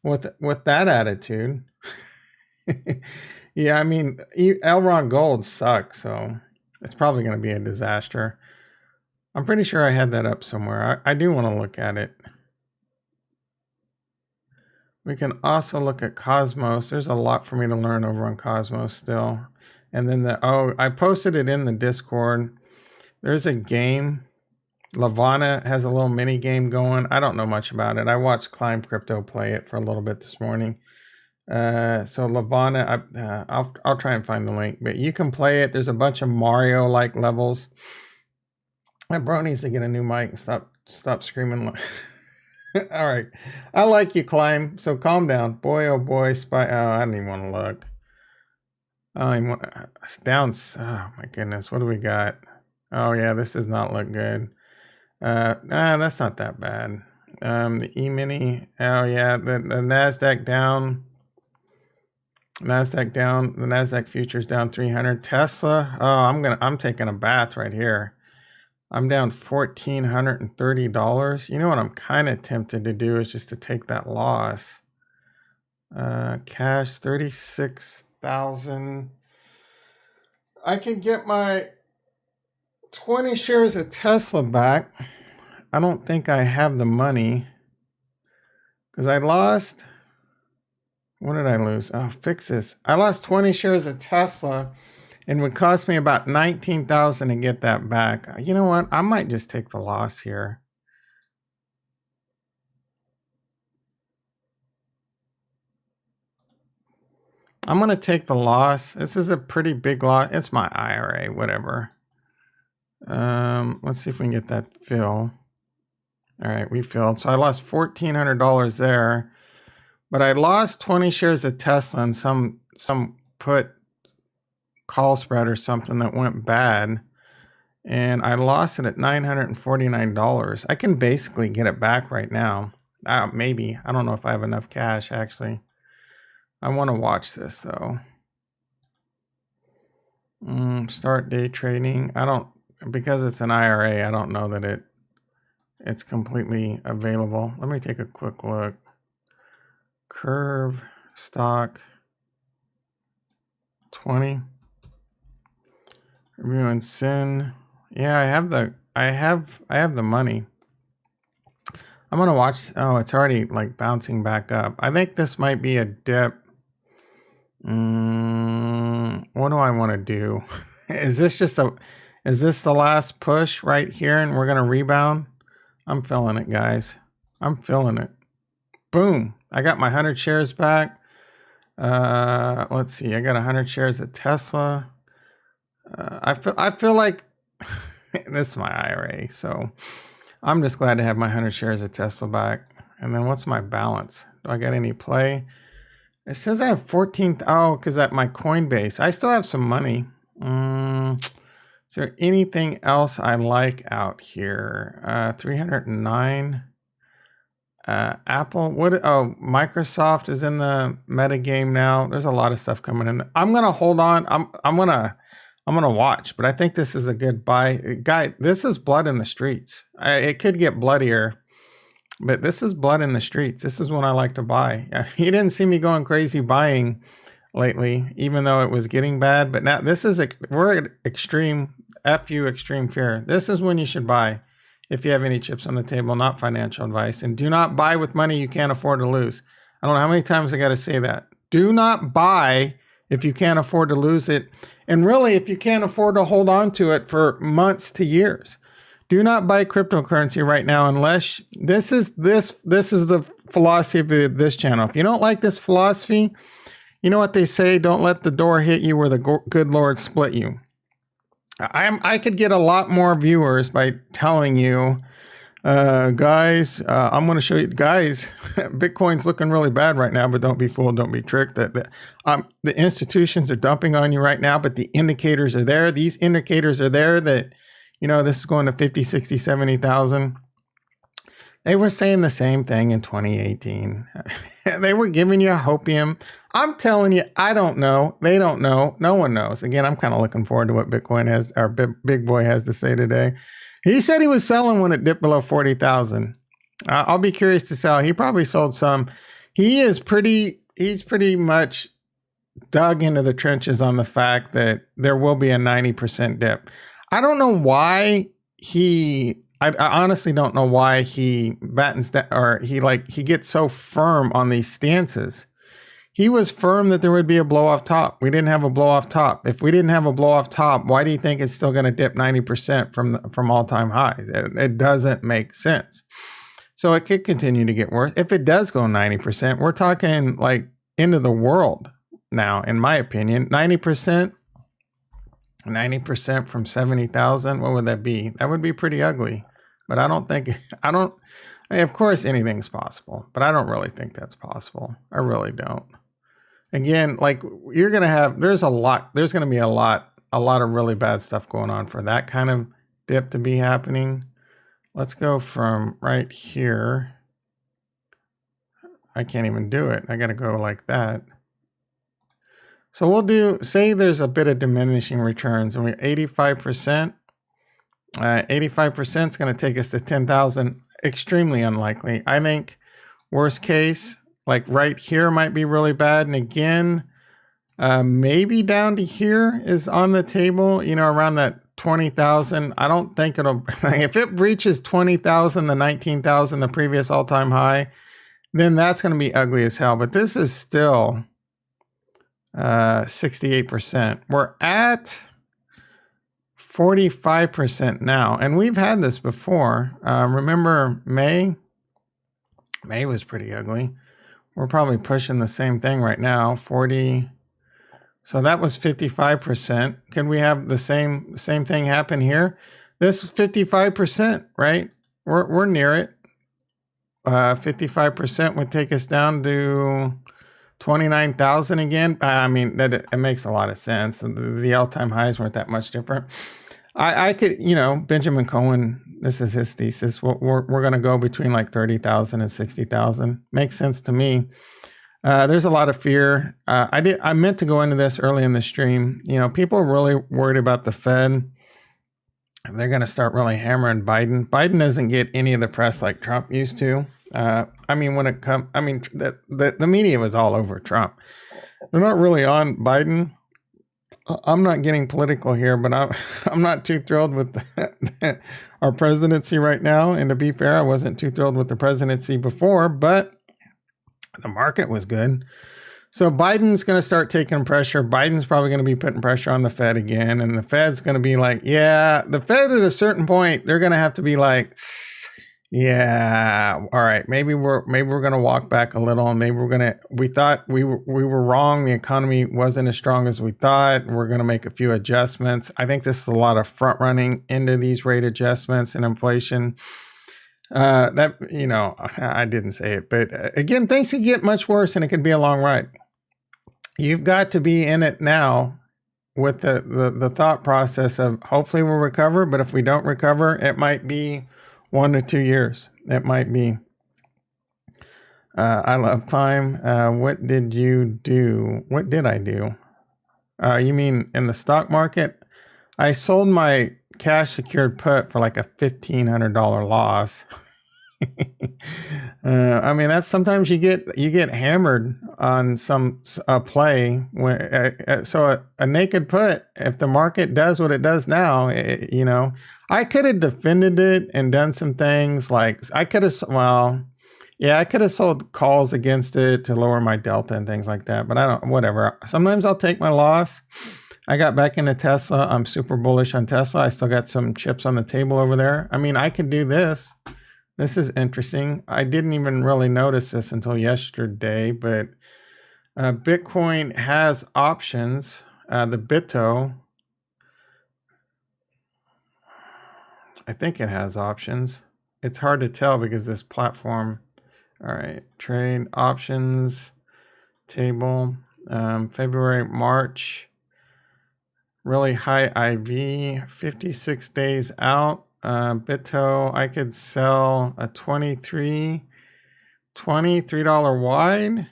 with that attitude. Yeah, I mean, Elron Gold sucks, so it's probably going to be a disaster. I'm pretty sure I had that up somewhere. I do want to look at it. We can also look at Cosmos. There's a lot for me to learn over on Cosmos still. And then I posted it in the Discord. There's a game. Lavana has a little mini game going. I don't know much about it. I watched Climb Crypto play it for a little bit this morning. So Lavana, I'll try and find the link, but you can play it. There's a bunch of Mario-like levels. That bro needs to get a new mic and stop screaming. All right, I like you, Climb. So calm down, boy. Oh boy, spy. Oh, I didn't even want to look. I don't even want. It's down. Oh my goodness, what do we got? Oh yeah, this does not look good. Nah, that's not that bad. The E-mini. Oh yeah, the Nasdaq down. Nasdaq down. The Nasdaq futures down 300. Tesla. Oh, I'm taking a bath right here. I'm down $1,430. You know what I'm kind of tempted to do is just to take that loss. Cash 36,000. I can get my 20 shares of Tesla back. I don't think I have the money because I lost. What did I lose? Oh, fix this. I lost 20 shares of Tesla and it would cost me about 19,000 to get that back. You know what? I might just take the loss here. I'm going to take the loss. This is a pretty big loss. It's my IRA, whatever. Let's see if we can get that fill. All right, we filled. So I lost $1,400 there. But I lost 20 shares of Tesla and some put call spread or something that went bad. And I lost it at $949. I can basically get it back right now. Maybe. I don't know if I have enough cash, actually. I want to watch this, though. Start day trading. Because it's an IRA, I don't know that it's completely available. Let me take a quick look. Curve, stock, 20. Reviewing Sin. Yeah, I have the money. I'm gonna watch. Oh, it's already like bouncing back up. I think this might be a dip. What do I want to do? Is this the last push right here and we're gonna rebound? I'm feeling it, guys. I'm feeling it. Boom. I got my 100 shares back. Let's see. I got 100 shares at Tesla. I feel like this is my IRA, so I'm just glad to have my 100 shares of Tesla back. And then what's my balance? Do I got any play? It says I have 14. Oh, because at my Coinbase, I still have some money. Is there anything else I like out here? 309. Apple. Microsoft is in the meta game now. There's a lot of stuff coming in. I'm gonna hold on. I'm gonna watch, but I think this is a good buy. Guy, this is blood in the streets. It could get bloodier, but this is blood in the streets. This is when I like to buy. You didn't see me going crazy buying lately, even though it was getting bad. But now we're at extreme extreme fear. This is when you should buy if you have any chips on the table. Not financial advice, and do not buy with money you can't afford to lose. I don't know how many times I got to say that. Do not buy if you can't afford to lose it. And really, if you can't afford to hold on to it for months to years, do not buy cryptocurrency right now unless this is the philosophy of this channel. If you don't like this philosophy, you know what they say, don't let the door hit you where the good Lord split you. I could get a lot more viewers by telling you Guys, I'm going to show you, guys, Bitcoin's looking really bad right now, but don't be fooled, don't be tricked. The institutions are dumping on you right now, but the indicators are there. These indicators are there that, you know, this is going to 50, 60, 70,000. They were saying the same thing in 2018. They were giving you a hopium. I'm telling you, I don't know. They don't know. No one knows. Again, I'm kind of looking forward to what Bitcoin has, our big boy has to say today. He said he was selling when it dipped below 40,000. I'll be curious to sell. He probably sold some. He's pretty much dug into the trenches on the fact that there will be a 90% dip. I don't know why I honestly don't know why he battens that, or he gets so firm on these stances. He was firm that there would be a blow off top. We didn't have a blow off top. If we didn't have a blow off top, why do you think it's still going to dip 90% from all-time highs? It doesn't make sense. So it could continue to get worse. If it does go 90%, we're talking like end of the world now, in my opinion. 90% from 70,000, what would that be? That would be pretty ugly. But of course anything's possible, but I don't really think that's possible. I really don't. Again, like there's going to be a lot of really bad stuff going on for that kind of dip to be happening. Let's go from right here. I can't even do it. I got to go like that. So we'll say there's a bit of diminishing returns and we're 85%. 85% is going to take us to 10,000. Extremely unlikely. I think worst case, like right here might be really bad. And again, maybe down to here is on the table, you know, around that 20,000. I don't think it'll, if it breaches 20,000, the 19,000, the previous all-time high, then that's going to be ugly as hell. But this is still 68%. We're at 45% now, and we've had this before. Remember May? May was pretty ugly. We're probably pushing the same thing right now, 40. So that was 55%. Can we have the same thing happen here? This 55%, right? We're near it. 55% would take us down to 29,000 again. I mean, it makes a lot of sense. The all-time highs weren't that much different. I could, you know, Benjamin Cohen, this is his thesis. We're going to go between like 30,000 and 60,000. Makes sense to me. There's a lot of fear. I meant to go into this early in the stream. You know, people are really worried about the Fed. They're going to start really hammering Biden. Biden doesn't get any of the press like Trump used to. I mean, the media was all over Trump. They're not really on Biden. I'm not getting political here, but I'm not too thrilled with our presidency right now. And to be fair, I wasn't too thrilled with the presidency before, but the market was good. So Biden's going to start taking pressure. Biden's probably going to be putting pressure on the Fed again. And the Fed's going to be like, yeah, the Fed at a certain point, they're going to have to be like, yeah, all right, maybe we're going to walk back a little, and maybe we thought we were wrong. The economy wasn't as strong as we thought. We're going to make a few adjustments. I think this is a lot of front running into these rate adjustments and inflation. That, you know, I didn't say it, but again, things could get much worse and it could be a long ride. You've got to be in it now with the thought process of hopefully we'll recover, but if we don't recover, it might be 1 to 2 years. It might be. I love Climb. What did you do? What did I do? You mean in the stock market? I sold my cash secured put for like a $1,500 loss. I mean, that's sometimes you get hammered on some play. So a naked put, if the market does what it does now, you know, I could have defended it and done some things like I could have sold calls against it to lower my delta and things like that. But I don't, whatever. Sometimes I'll take my loss. I got back into Tesla. I'm super bullish on Tesla. I still got some chips on the table over there. I mean, I could do this. This is interesting. I didn't even really notice this until yesterday, but Bitcoin has options. The BITO, I think it has options. it's hard to tell because this platform. All right, trade options table, February, March, really high IV, 56 days out. Bito, I could sell a $23 wide.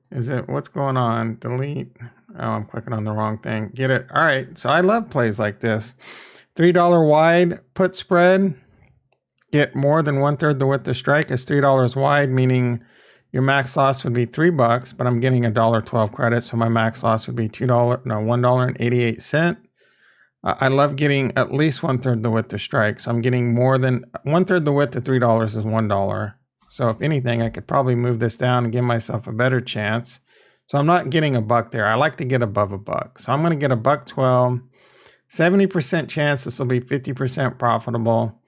Is it, what's going on? Delete. Oh, I'm clicking on the wrong thing. Get it. All right. So I love plays like this. $3 wide put spread. Get more than 1/3 the width of strike is $3 wide, meaning your max loss would be $3, but I'm getting a $1.12 credit. So my max loss would be $1.88. I love getting at least 1/3 the width of strike. So I'm getting more than 1/3 the width of $3 is $1. So if anything, I could probably move this down and give myself a better chance. So I'm not getting a buck there. I like to get above a buck. So I'm going to get a $1.12, 70% chance this will be 50% profitable.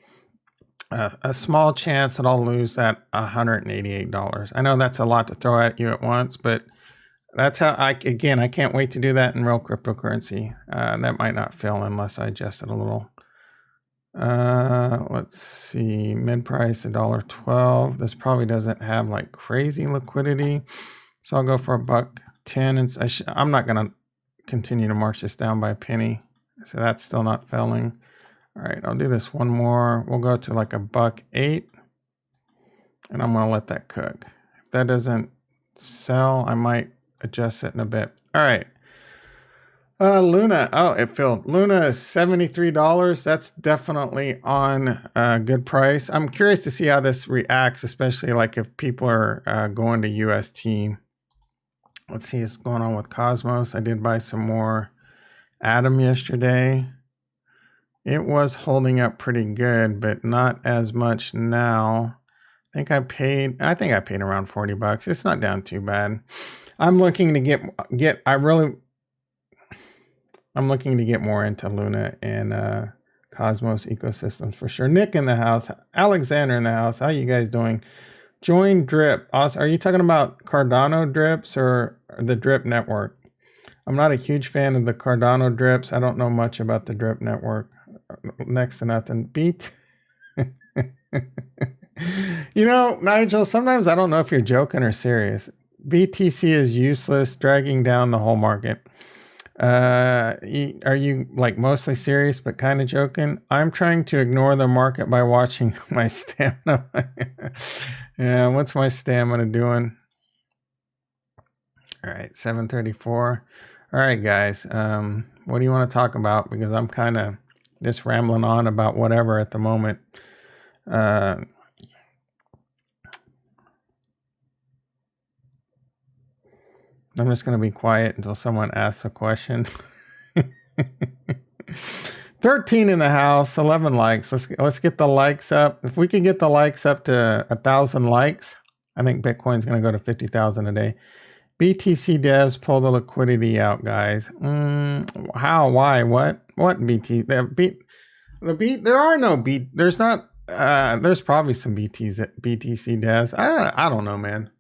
A small chance that I'll lose that $188. I know that's a lot to throw at you at once, but that's how I can't wait to do that in real cryptocurrency. That might not fail unless I adjust it a little. Let's see, mid price $1.12. This probably doesn't have like crazy liquidity, so I'll go for $1.10. And I'm not gonna continue to march this down by a penny, so that's still not failing. All right, I'll do this one more. We'll go to like $1.08, and I'm gonna let that cook. If that doesn't sell, I might adjust it in a bit. All right. Luna, oh, it filled. Luna is $73. That's definitely on a good price. I'm curious to see how this reacts, especially like if people are going to UST. Let's see what's going on with Cosmos. I did buy some more Atom yesterday. It was holding up pretty good, but not as much now. I think I paid around $40. It's not down too bad. I'm looking to I'm looking to get more into Luna and Cosmos ecosystems for sure. Nick in the house, Alexander in the house. How you guys doing? Join Drip. Are you talking about Cardano drips or the Drip network? I'm not a huge fan of the Cardano drips. I don't know much about the Drip network. Next to nothing. You know, Nigel, sometimes I don't know if you're joking or serious. BTC is useless, dragging down the whole market. Are you like mostly serious but kind of joking? I'm trying to ignore the market by watching my stamina. Yeah, what's my stamina doing? All right, 734. All right, guys. What do you want to talk about? Because I'm kind of just rambling on about whatever at the moment. I'm just going to be quiet until someone asks a question. 13 in the house, 11 likes. Let's get the likes up. If we can get the likes up to 1,000 likes, I think Bitcoin's going to go to 50,000 a day. BTC devs pull the liquidity out, guys. How? Why? What? What BT? There are no B. There's not. There's probably some BTC devs. I don't know, man.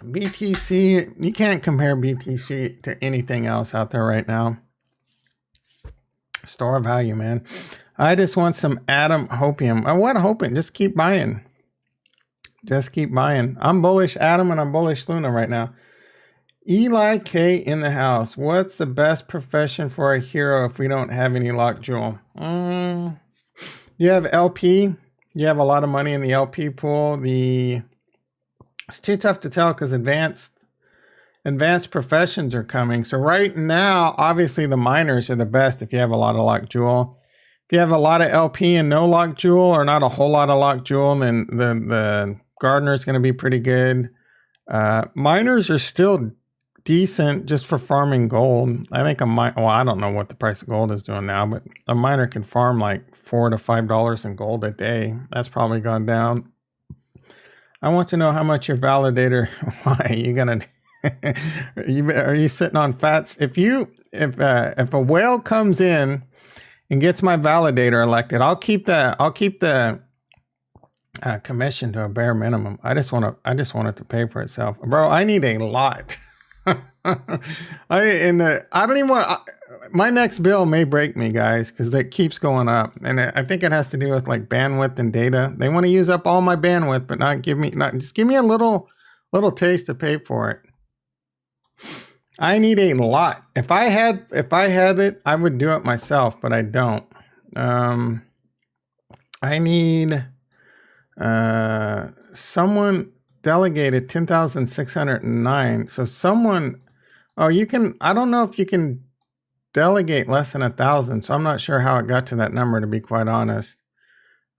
BTC, you can't compare BTC to anything else out there right now. Store of value, man. I just want some Atom Hopium. I want Hopium. Just keep buying. Just keep buying. I'm bullish Atom and I'm bullish Luna right now. Eli K in the house. What's the best profession for a hero if we don't have any locked jewel? You have LP. You have a lot of money in the LP pool. It's too tough to tell because advanced professions are coming. So right now, obviously the miners are the best if you have a lot of locked jewel. If you have a lot of LP and no locked jewel, or not a whole lot of locked jewel, then the gardener is going to be pretty good. Miners are still decent just for farming gold. I think I don't know what the price of gold is doing now, but a miner can farm like $4 to $5 in gold a day. That's probably gone down. I want to know how much your validator. Why are you gonna? Are you sitting on fats? If a whale comes in and gets my validator elected, I'll keep the commission to a bare minimum. I just want it to pay for itself, bro. I need a lot. I don't even want. My next bill may break me, guys, because that keeps going up, and I think it has to do with like bandwidth and data. They want to use up all my bandwidth, but not just give me a little taste to pay for it. I need a lot. If I had it, I would do it myself, but I don't. I need someone delegated 10,609. So someone, oh, you can, I don't know if you can delegate less than 1,000. So I'm not sure how it got to that number, to be quite honest.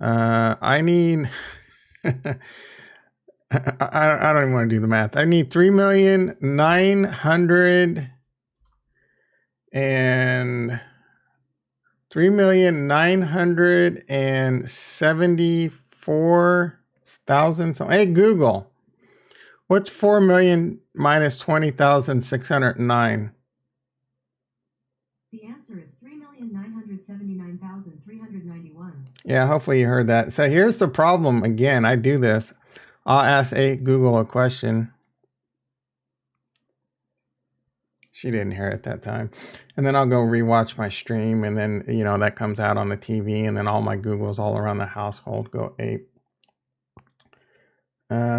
I need, I don't even want to do the math. I need 3,900 and 3,974,000. So, hey, Google, what's 4 million minus 20,609? The answer is 3,979,391. Yeah, hopefully you heard that. So here's the problem. Again, I do this. I'll ask Google a question. She didn't hear it that time. And then I'll go rewatch my stream, and then, you know, that comes out on the TV, and then all my Googles all around the household go ape.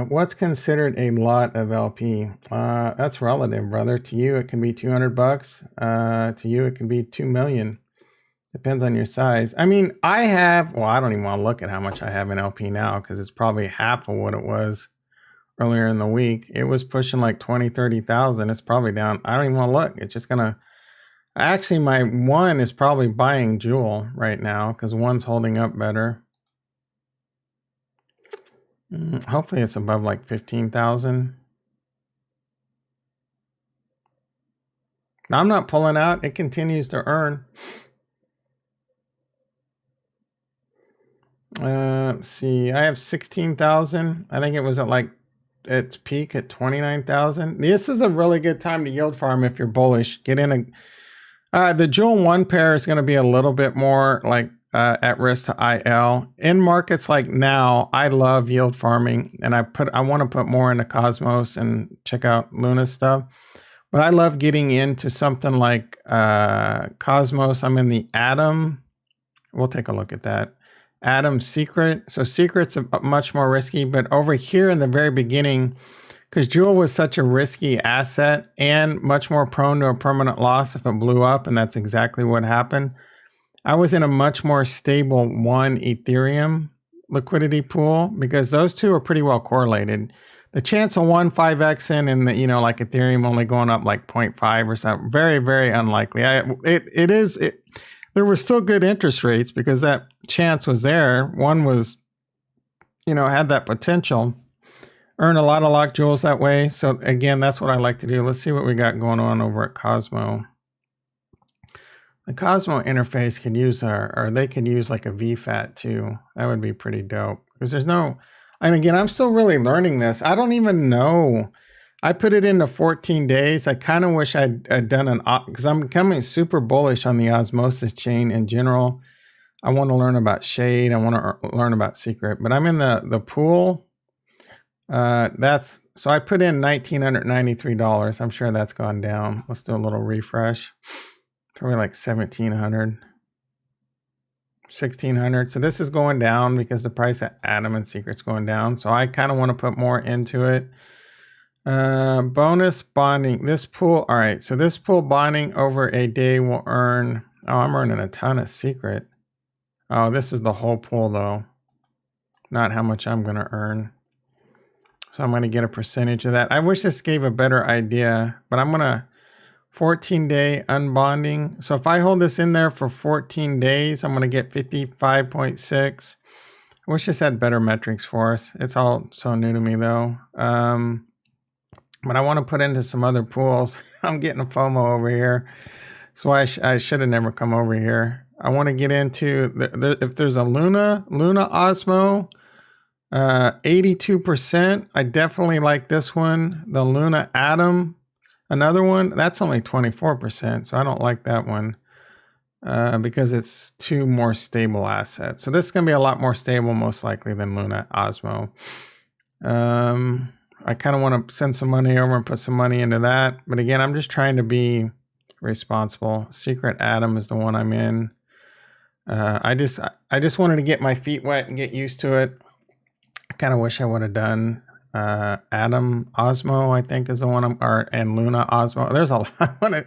What's considered a lot of LP? That's relative, brother. To you, it can be 200 bucks. To you, it can be 2 million. Depends on your size. I mean, I have, well, I don't even want to look at how much I have in LP now, because it's probably half of what it was earlier in the week. It was pushing like 20, 30,000. It's probably down. I don't even want to look. It's just going to, actually, my one is probably buying Jewel right now, because one's holding up better. Hopefully it's above like 15,000. I'm not pulling out. It continues to earn. Let's see. I have 16,000. I think it was at like its peak at 29,000. This is a really good time to yield farm if you're bullish. Get in a. The Jewel 1 pair is going to be a little bit more like at risk to IL. In markets like now, I love yield farming, and I want to put more into Cosmos and check out Luna stuff. But I love getting into something like Cosmos. I'm in the Atom. We'll take a look at that. Atom Secret. So Secret's much more risky, but over here in the very beginning, because Jewel was such a risky asset and much more prone to a permanent loss if it blew up, and that's exactly what happened. I was in a much more stable one Ethereum liquidity pool, because those two are pretty well correlated. The chance of 5x in and the, you know, like Ethereum only going up like 0.5 or something, very, very unlikely. There were still good interest rates because that chance was there. One was, you know, had that potential. Earn a lot of locked jewels that way. So again, that's what I like to do. Let's see what we got going on over at Cosmo. The Cosmo interface could use or they could use like a VFAT too. That would be pretty dope, because there's no, and again, I'm still really learning this. I don't even know. I put it into 14 days. I kind of wish I'd done because I'm becoming super bullish on the Osmosis chain in general. I want to learn about Shade. I want to learn about Secret, but I'm in the pool. So I put in $1,993. I'm sure that's gone down. Let's do a little refresh. Probably like 1,700, 1,600. So this is going down because the price of Atom and Secret's going down. So I kind of want to put more into it. Bonus bonding. This pool. All right. So this pool bonding over a day will earn. Oh, I'm earning a ton of Secret. Oh, this is the whole pool though, not how much I'm going to earn. So I'm going to get a percentage of that. I wish this gave a better idea, but I'm going to 14-day unbonding. So if I hold this in there for 14 days, I'm going to get 55.6. I wish this had better metrics for us. It's all so new to me though. But I want to put into some other pools. I'm getting a FOMO over here. That's why I should have never come over here. I want to get into, if there's a Luna Osmo, 82%. I definitely like this one. The Luna Atom, another one, that's only 24%. So I don't like that one because it's two more stable assets. So this is going to be a lot more stable, most likely, than Luna Osmo. I kind of want to send some money over and put some money into that. But again, I'm just trying to be responsible. Secret Atom is the one I'm in. I just wanted to get my feet wet and get used to it. I kind of wish I would have done Atom Osmo, I think is the one and Luna Osmo. There's a lot.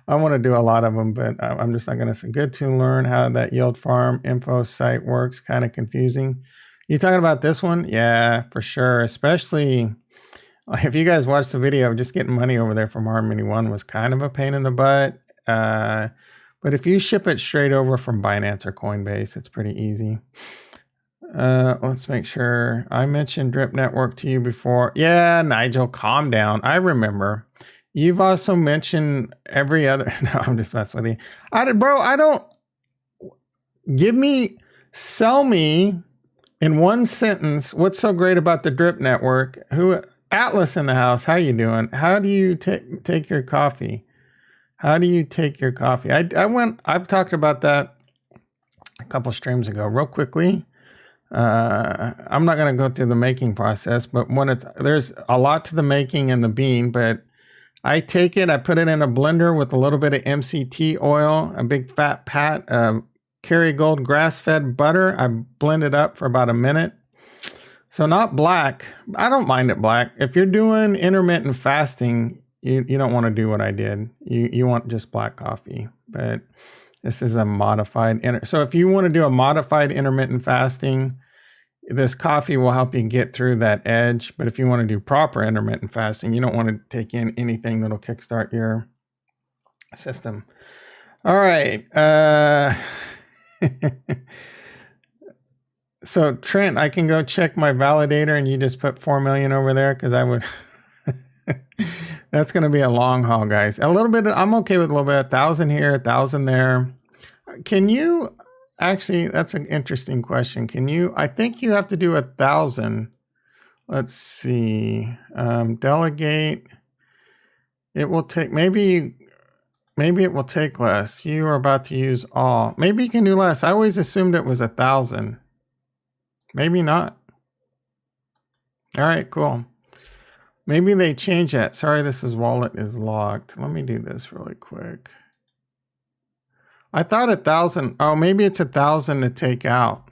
I want to do a lot of them, but I'm just not going to say. Good to learn how that yield farm info site works. Kind of confusing. You talking about this one? Yeah, for sure. Especially if you guys watched the video, just getting money over there from Harmony One was kind of a pain in the butt. But if you ship it straight over from Binance or Coinbase, it's pretty easy. Let's make sure. I mentioned Drip Network to you before. Yeah, Nigel, calm down. I remember. You've also mentioned every other. No, I'm just messing with you. I don't. Sell me in one sentence. What's so great about the Drip Network? Atlas in the house. How you doing? How do you take your coffee? How do you take your coffee? I've talked about that a couple streams ago. Real quickly. I'm not going to go through the making process, but there's a lot to the making and the bean, but I take it, I put it in a blender with a little bit of MCT oil, a big fat pat of Kerrygold grass-fed butter. I blend it up for about a minute. So not black. I don't mind it black. If you're doing intermittent fasting, you don't want to do what I did. You want just black coffee, but this is a modified. So if you want to do a modified intermittent fasting, this coffee will help you get through that edge. But if you want to do proper intermittent fasting, you don't want to take in anything that'll kickstart your system. All right. So Trent, I can go check my validator and you just put 4 million over there because I would. That's going to be a long haul, guys. A little bit. I'm okay with a little bit. 1,000 here, 1,000 there. Can you actually? That's an interesting question. Can you? I think you have to do 1,000. Let's see. Delegate. It will take maybe it will take less. You are about to use all. Maybe you can do less. I always assumed it was 1,000. Maybe not. All right, cool. Maybe they change that. Sorry, wallet is locked. Let me do this really quick. I thought 1,000. Oh, maybe it's 1,000 to take out.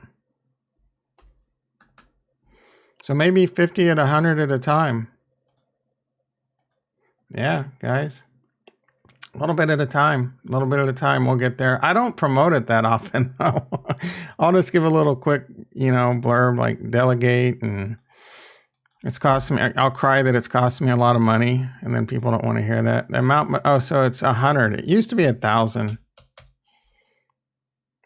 So maybe 50 at 100 at a time. Yeah, guys. A little bit at a time. A little bit at a time. We'll get there. I don't promote it that often. I'll just give a little quick, blurb like delegate, and it's costing me. I'll cry that it's costing me a lot of money, and then people don't want to hear that. The amount. Oh, so it's 100. It used to be 1,000.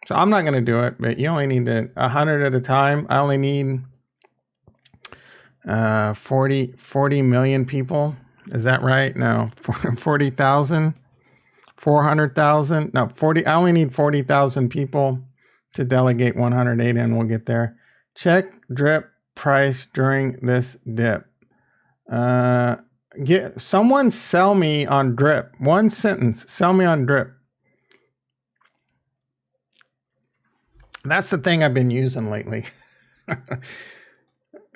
So I'm not going to do it, but you only need 100 at a time. I only need 40 million people. Is that right? No, 40,000, 400,000. No, 40. I only need 40,000 people to delegate 108, and we'll get there. Check drip price during this dip. Someone sell me on drip. One sentence. Sell me on drip. That's the thing I've been using lately.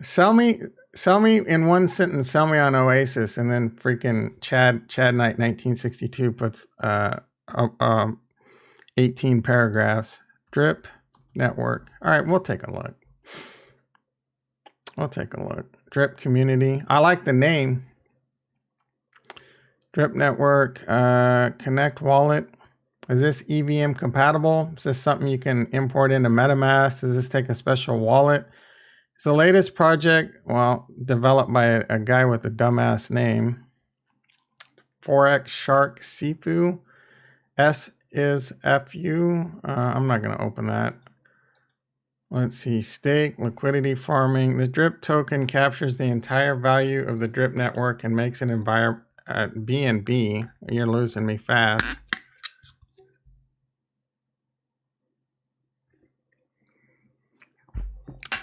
Sell me in one sentence. Sell me on Oasis, and then freaking Chad Knight 1962 puts 18 paragraphs. Drip network. All right, we'll take a look. Drip community. I like the name. Drip network. Connect wallet. Is this EVM compatible? Is this something you can import into MetaMask? Does this take a special wallet? It's the latest project, developed by a guy with a dumbass name. Forex Shark Sifu. S is FU. I'm not going to open that. Let's see. Stake, liquidity farming. The drip token captures the entire value of the drip network and makes it BNB. You're losing me fast.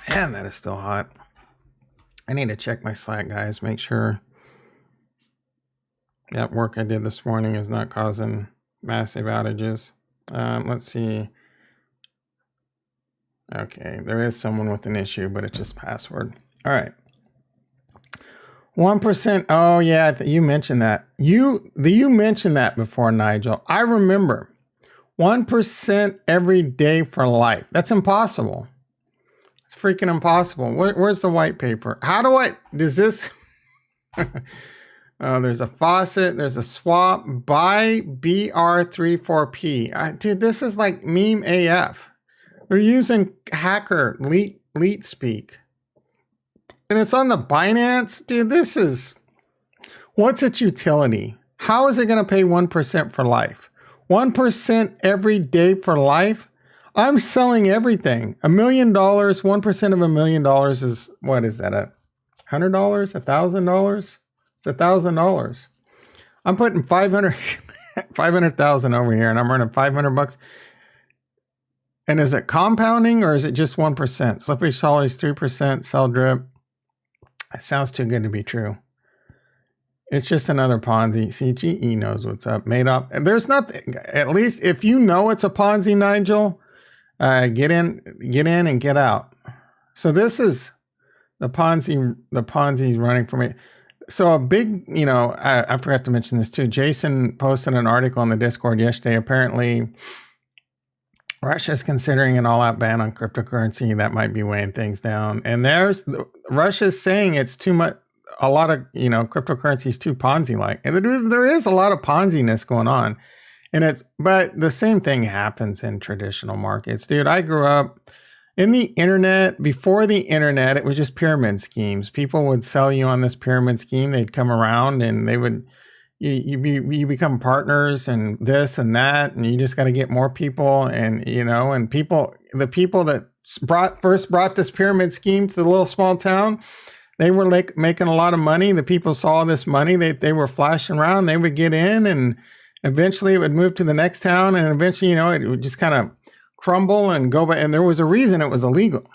Man, that is still hot. I need to check my Slack, guys. Make sure that work I did this morning is not causing massive outages. Let's see. Okay, there is someone with an issue, but it's just password. All right. 1%. Oh yeah, you mentioned that. You mentioned that before, Nigel. I remember 1% every day for life. That's impossible. It's freaking impossible. Where's the white paper? How do I? Does this? There's a faucet. There's a swap. Buy BR34P. Dude, this is like meme AF. They're using hacker leet speak. And it's on the Binance. Dude, this is... What's its utility? How is it going to pay 1% for life? 1% every day for life? I'm selling everything. $1 million, 1% of $1 million is... What is that? $100? $1,000? It's $1,000. I'm putting 500,000 over here and I'm earning $500. And is it compounding or is it just 1%? Slippery Solly's 3%, sell drip. It sounds too good to be true. It's just another Ponzi. CGE knows what's up. Made up. There's nothing. At least if you know it's a Ponzi, Nigel, get in and get out. So this is the Ponzi. The Ponzi's running for me. So a big, I forgot to mention this too. Jason posted an article on the Discord yesterday. Apparently, Russia's considering an all-out ban on cryptocurrency. That might be weighing things down. And Russia's saying it's too much. A lot of cryptocurrency is too Ponzi-like, and there is a lot of Ponzi-ness going on. But the same thing happens in traditional markets, dude. I grew up in the internet. Before the internet, it was just pyramid schemes. People would sell you on this pyramid scheme. They'd come around and they would. You become partners and this and that, and you just got to get more people, and the people that first brought this pyramid scheme to the little small town, they were like making a lot of money. The people saw this money, they were flashing around, they would get in, and eventually it would move to the next town, and eventually it would just kind of crumble and go back. And there was a reason it was illegal.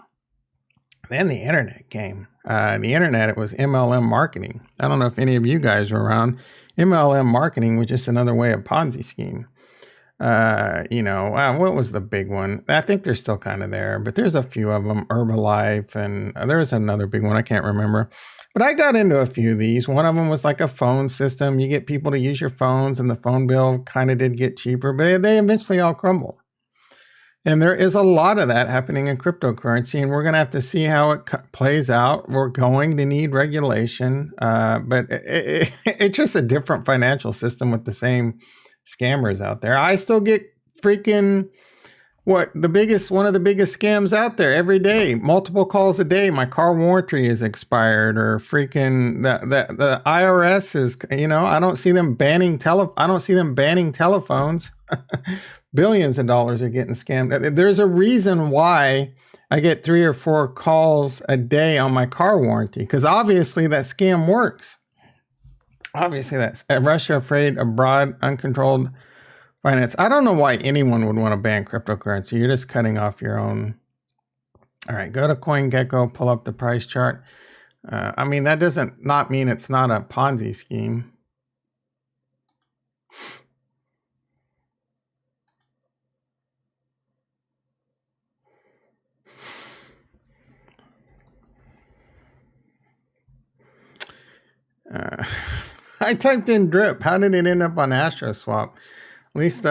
Then the internet came. The internet, it was MLM marketing. I don't know if any of you guys were around. MLM marketing was just another way of Ponzi scheme. What was the big one? I think they're still kind of there, but there's a few of them. Herbalife, and there's another big one. I can't remember. But I got into a few of these. One of them was like a phone system. You get people to use your phones, and the phone bill kind of did get cheaper, but they eventually all crumbled. And there is a lot of that happening in cryptocurrency, and we're going to have to see how it plays out. We're going to need regulation, but it's just a different financial system with the same scammers out there. I still get freaking one of the biggest scams out there every day. Multiple calls a day. My car warranty is expired, or freaking the IRS is. I don't see them banning telephones. Billions of dollars are getting scammed. There's a reason why I get 3 or 4 calls a day on my car warranty, because obviously that scam works. Obviously that's Russia afraid of broad, uncontrolled finance. I don't know why anyone would want to ban cryptocurrency. You're just cutting off your own. All right, go to CoinGecko, pull up the price chart. That doesn't not mean it's not a Ponzi scheme. I typed in drip. How did it end up on AstroSwap? At least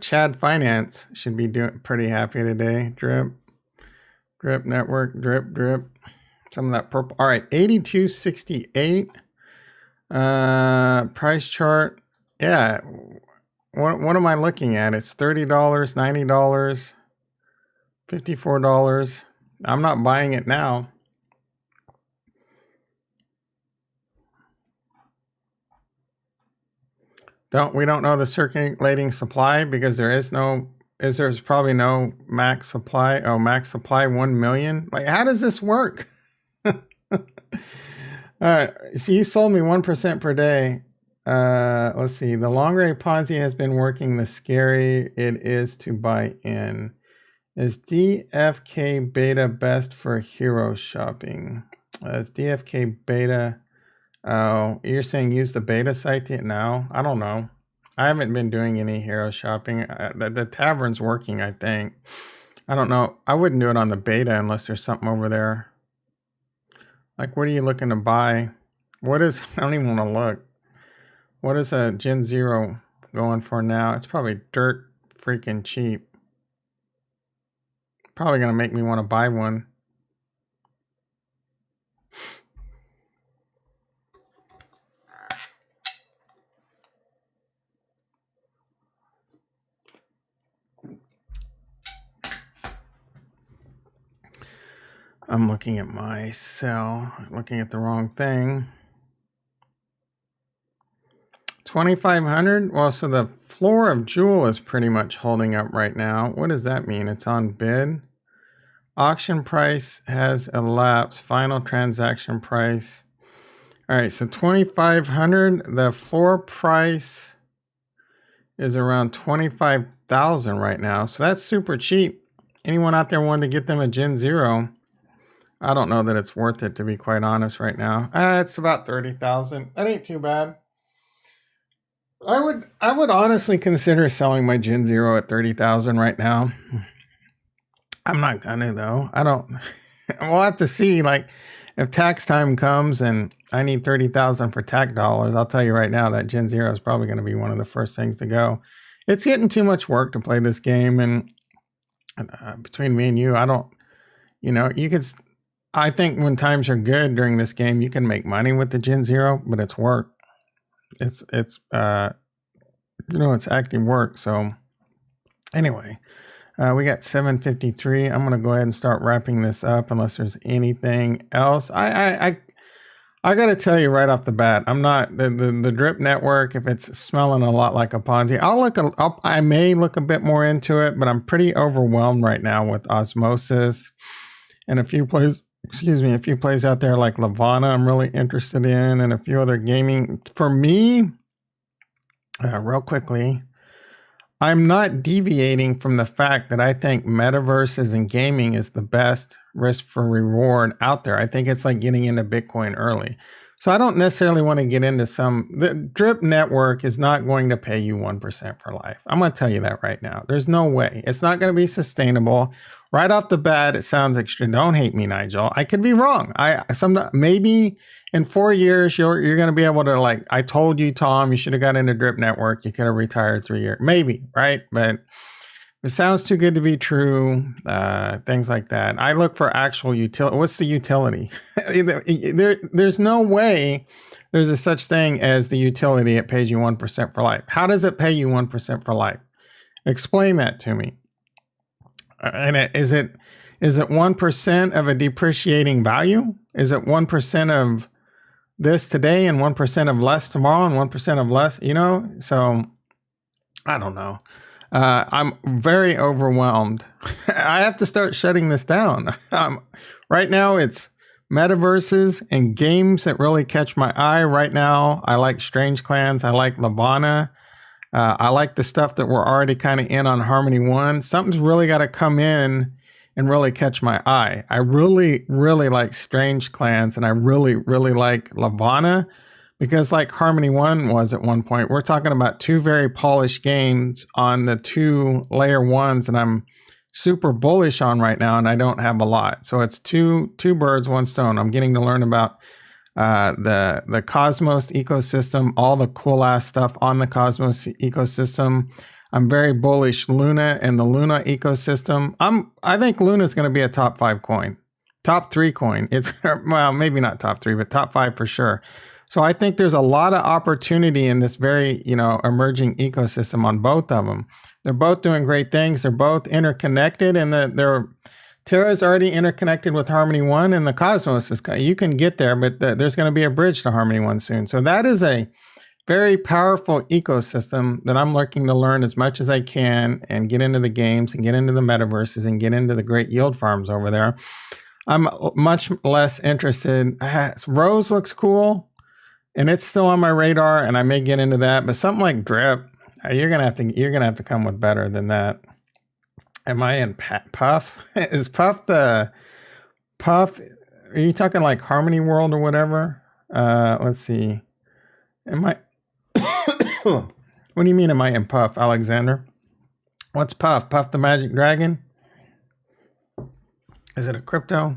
Chad Finance should be pretty happy today. Drip network, drip. Some of that purple. All right, 82.68. Price chart. Yeah. What am I looking at? It's $30, $90, $54. I'm not buying it now. We don't know the circulating supply, because there's probably no max supply. Oh, max supply 1 million. Like, how does this work? All right, so you sold me 1% per day. Let's see. The longer a Ponzi has been working, the scarier it is to buy in. Is DFK beta best for hero shopping? Is DFK beta? Oh, you're saying use the beta site now? I don't know. I haven't been doing any hero shopping. The tavern's working, I think. I don't know. I wouldn't do it on the beta unless there's something over there. Like, what are you looking to buy? What is, I don't even want to look. What is a Gen Zero going for now? It's probably dirt freaking cheap. Probably going to make me want to buy one. I'm looking at my sell, looking at the wrong thing. 2,500. Well, so the floor of Jewel is pretty much holding up right now. What does that mean? It's on bid. Auction price has elapsed. Final transaction price. All right, so 2,500. The floor price is around 25,000 right now. So that's super cheap. Anyone out there wanting to get them a Gen Zero? I don't know that it's worth it, to be quite honest, right now. It's about 30,000. That ain't too bad. I would honestly consider selling my Gen Zero at 30,000 right now. I'm not gonna though. I don't. We'll have to see. Like, if tax time comes and I need 30,000 for tax dollars, I'll tell you right now that Gen Zero is probably going to be one of the first things to go. It's getting too much work to play this game, and between me and you, I don't. You know, you could. I think when times are good during this game, you can make money with the Gen Zero, but it's work. It's active work. So anyway, we got 7:53. I'm gonna go ahead and start wrapping this up unless there's anything else. I gotta tell you right off the bat, I'm not the drip network. If it's smelling a lot like a Ponzi, I may look a bit more into it, but I'm pretty overwhelmed right now with Osmosis and a few plays out there like Lavana I'm really interested in, and a few other gaming. For me, real quickly, I'm not deviating from the fact that I think metaverses and gaming is the best risk for reward out there. I think it's like getting into Bitcoin early. So I don't necessarily want to get into the drip network is not going to pay you 1% for life. I'm going to tell you that right now. There's no way. It's not going to be sustainable. Right off the bat, it sounds extreme. Don't hate me, Nigel. I could be wrong. Maybe in 4 years, you're going to be able to, like, I told you, Tom, you should have got into drip network. You could have retired 3 years. Maybe, right? But it sounds too good to be true. Things like that. I look for actual utility. What's the utility? There's no way there's a such thing as the utility. It pays you 1% for life. How does it pay you 1% for life? Explain that to me. And is it 1% of a depreciating value? Is it 1% of this today and 1% of less tomorrow and 1% of less? You know, so I don't know. I'm very overwhelmed. I have to start shutting this down. Right now, it's metaverses and games that really catch my eye. Right now, I like Strange Clans. I like Lavana. I like the stuff that we're already kind of in on Harmony 1. Something's really got to come in and really catch my eye. I really, really like Strange Clans, and I really, really like Lavana, because like Harmony 1 was at one point, we're talking about two very polished games on the 2 layer 1s that I'm super bullish on right now, and I don't have a lot. So it's two birds, one stone. I'm getting to learn about the Cosmos ecosystem, all the cool ass stuff on the Cosmos ecosystem. I'm very bullish Luna and the Luna ecosystem. I think Luna is going to be a top 5 coin, top 3 coin. It's, well, maybe not top 3, but top 5 for sure. So I think there's a lot of opportunity in this very, emerging ecosystem on both of them. They're both doing great things. They're both interconnected, and Terra is already interconnected with Harmony 1, and the Cosmos is, you can get there, but there's going to be a bridge to Harmony 1 soon. So that is a very powerful ecosystem that I'm looking to learn as much as I can and get into the games and get into the metaverses and get into the great yield farms over there. I'm much less interested. Rose looks cool, and it's still on my radar, and I may get into that. But something like Drip, you're gonna have to come with better than that. Am I in Puff? Is Puff the Puff? Are you talking like Harmony World or whatever? Let's see. Am I? What do you mean? Am I in Puff, Alexander? What's Puff? Puff the Magic Dragon? Is it a crypto?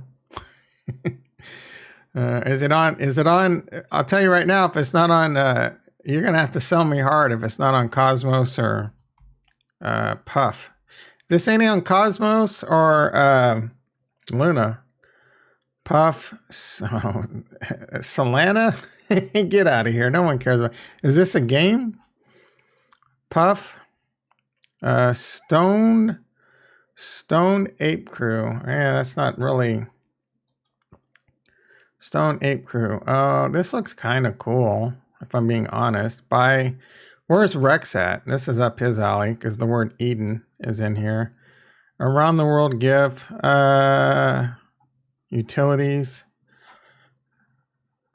Is it on? Is it on? I'll tell you right now, if it's not on, you're going to have to sell me hard if it's not on Cosmos or Puff. This ain't on Cosmos or Luna. Puff, Solana? Get out of here. No one cares about. Is this a game? Puff. Stone Ape Crew. Yeah, that's not really. Stone Ape Crew. This looks kind of cool, if I'm being honest. Where's Rex at? This is up his alley because the word Eden is in here. Around the world GIF. Utilities.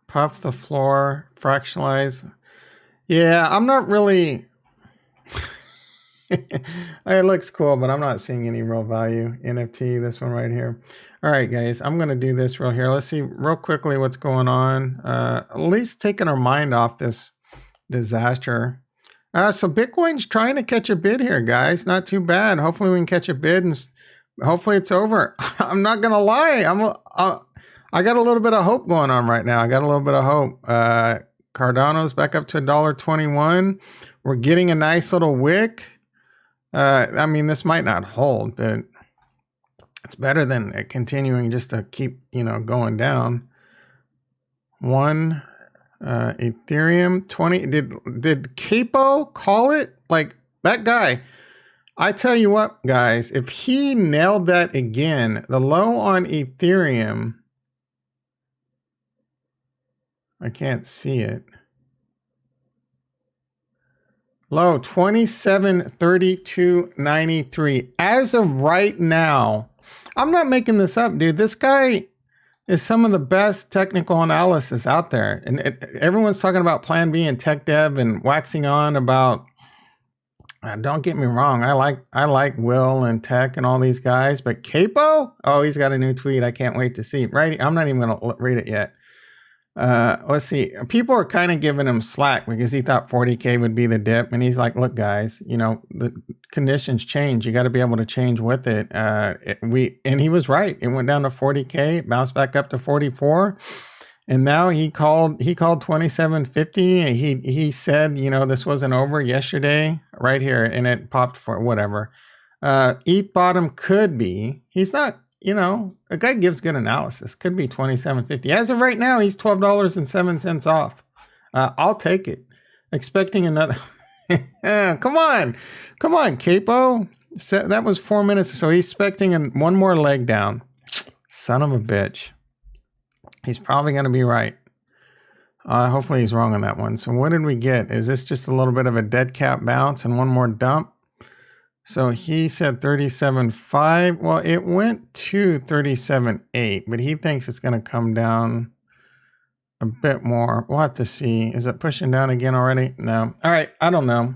Puff the floor. Fractionalize. Yeah, I'm not really. It looks cool, but I'm not seeing any real value. NFT, this one right here. All right, guys, I'm going to do this real here. Let's see real quickly what's going on. At least taking our mind off this disaster. So Bitcoin's trying to catch a bid here, guys. Not too bad. Hopefully we can catch a bid and hopefully it's over. I'm not going to lie. I got a little bit of hope going on right now. I got a little bit of hope. Cardano's back up to $1.21. We're getting a nice little wick. I mean, this might not hold, but it's better than it continuing just to keep, going down. Ethereum 20. Did Capo call it? Like that guy. I tell you what, guys, if he nailed that again, the low on Ethereum, I can't see it. Low 27.3293. As of right now, I'm not making this up, dude. This guy is some of the best technical analysis out there. And everyone's talking about Plan B and tech dev and waxing on about, don't get me wrong. I like Will and Tech and all these guys, but Capo, oh, he's got a new tweet. I can't wait to see. Right. I'm not even going to read it yet. Let's see. People are kind of giving him slack because he thought 40K would be the dip. And he's like, look, guys, the conditions change. You got to be able to change with it. And he was right. It went down to 40K, bounced back up to 44. And now he called 2750. He said, this wasn't over yesterday right here. And it popped for whatever. ETH bottom could be, he's not, a guy gives good analysis. Could be 27.50. As of right now, he's $12.07 off. I'll take it. Expecting another. Come on, Capo. That was 4 minutes. So he's expecting one more leg down. Son of a bitch. He's probably going to be right. Hopefully he's wrong on that one. So what did we get? Is this just a little bit of a dead cat bounce and one more dump? So he said 37.5. Well, it went to 37.8, but he thinks it's going to come down a bit more. We'll have to see. Is it pushing down again already? No. All right. I don't know.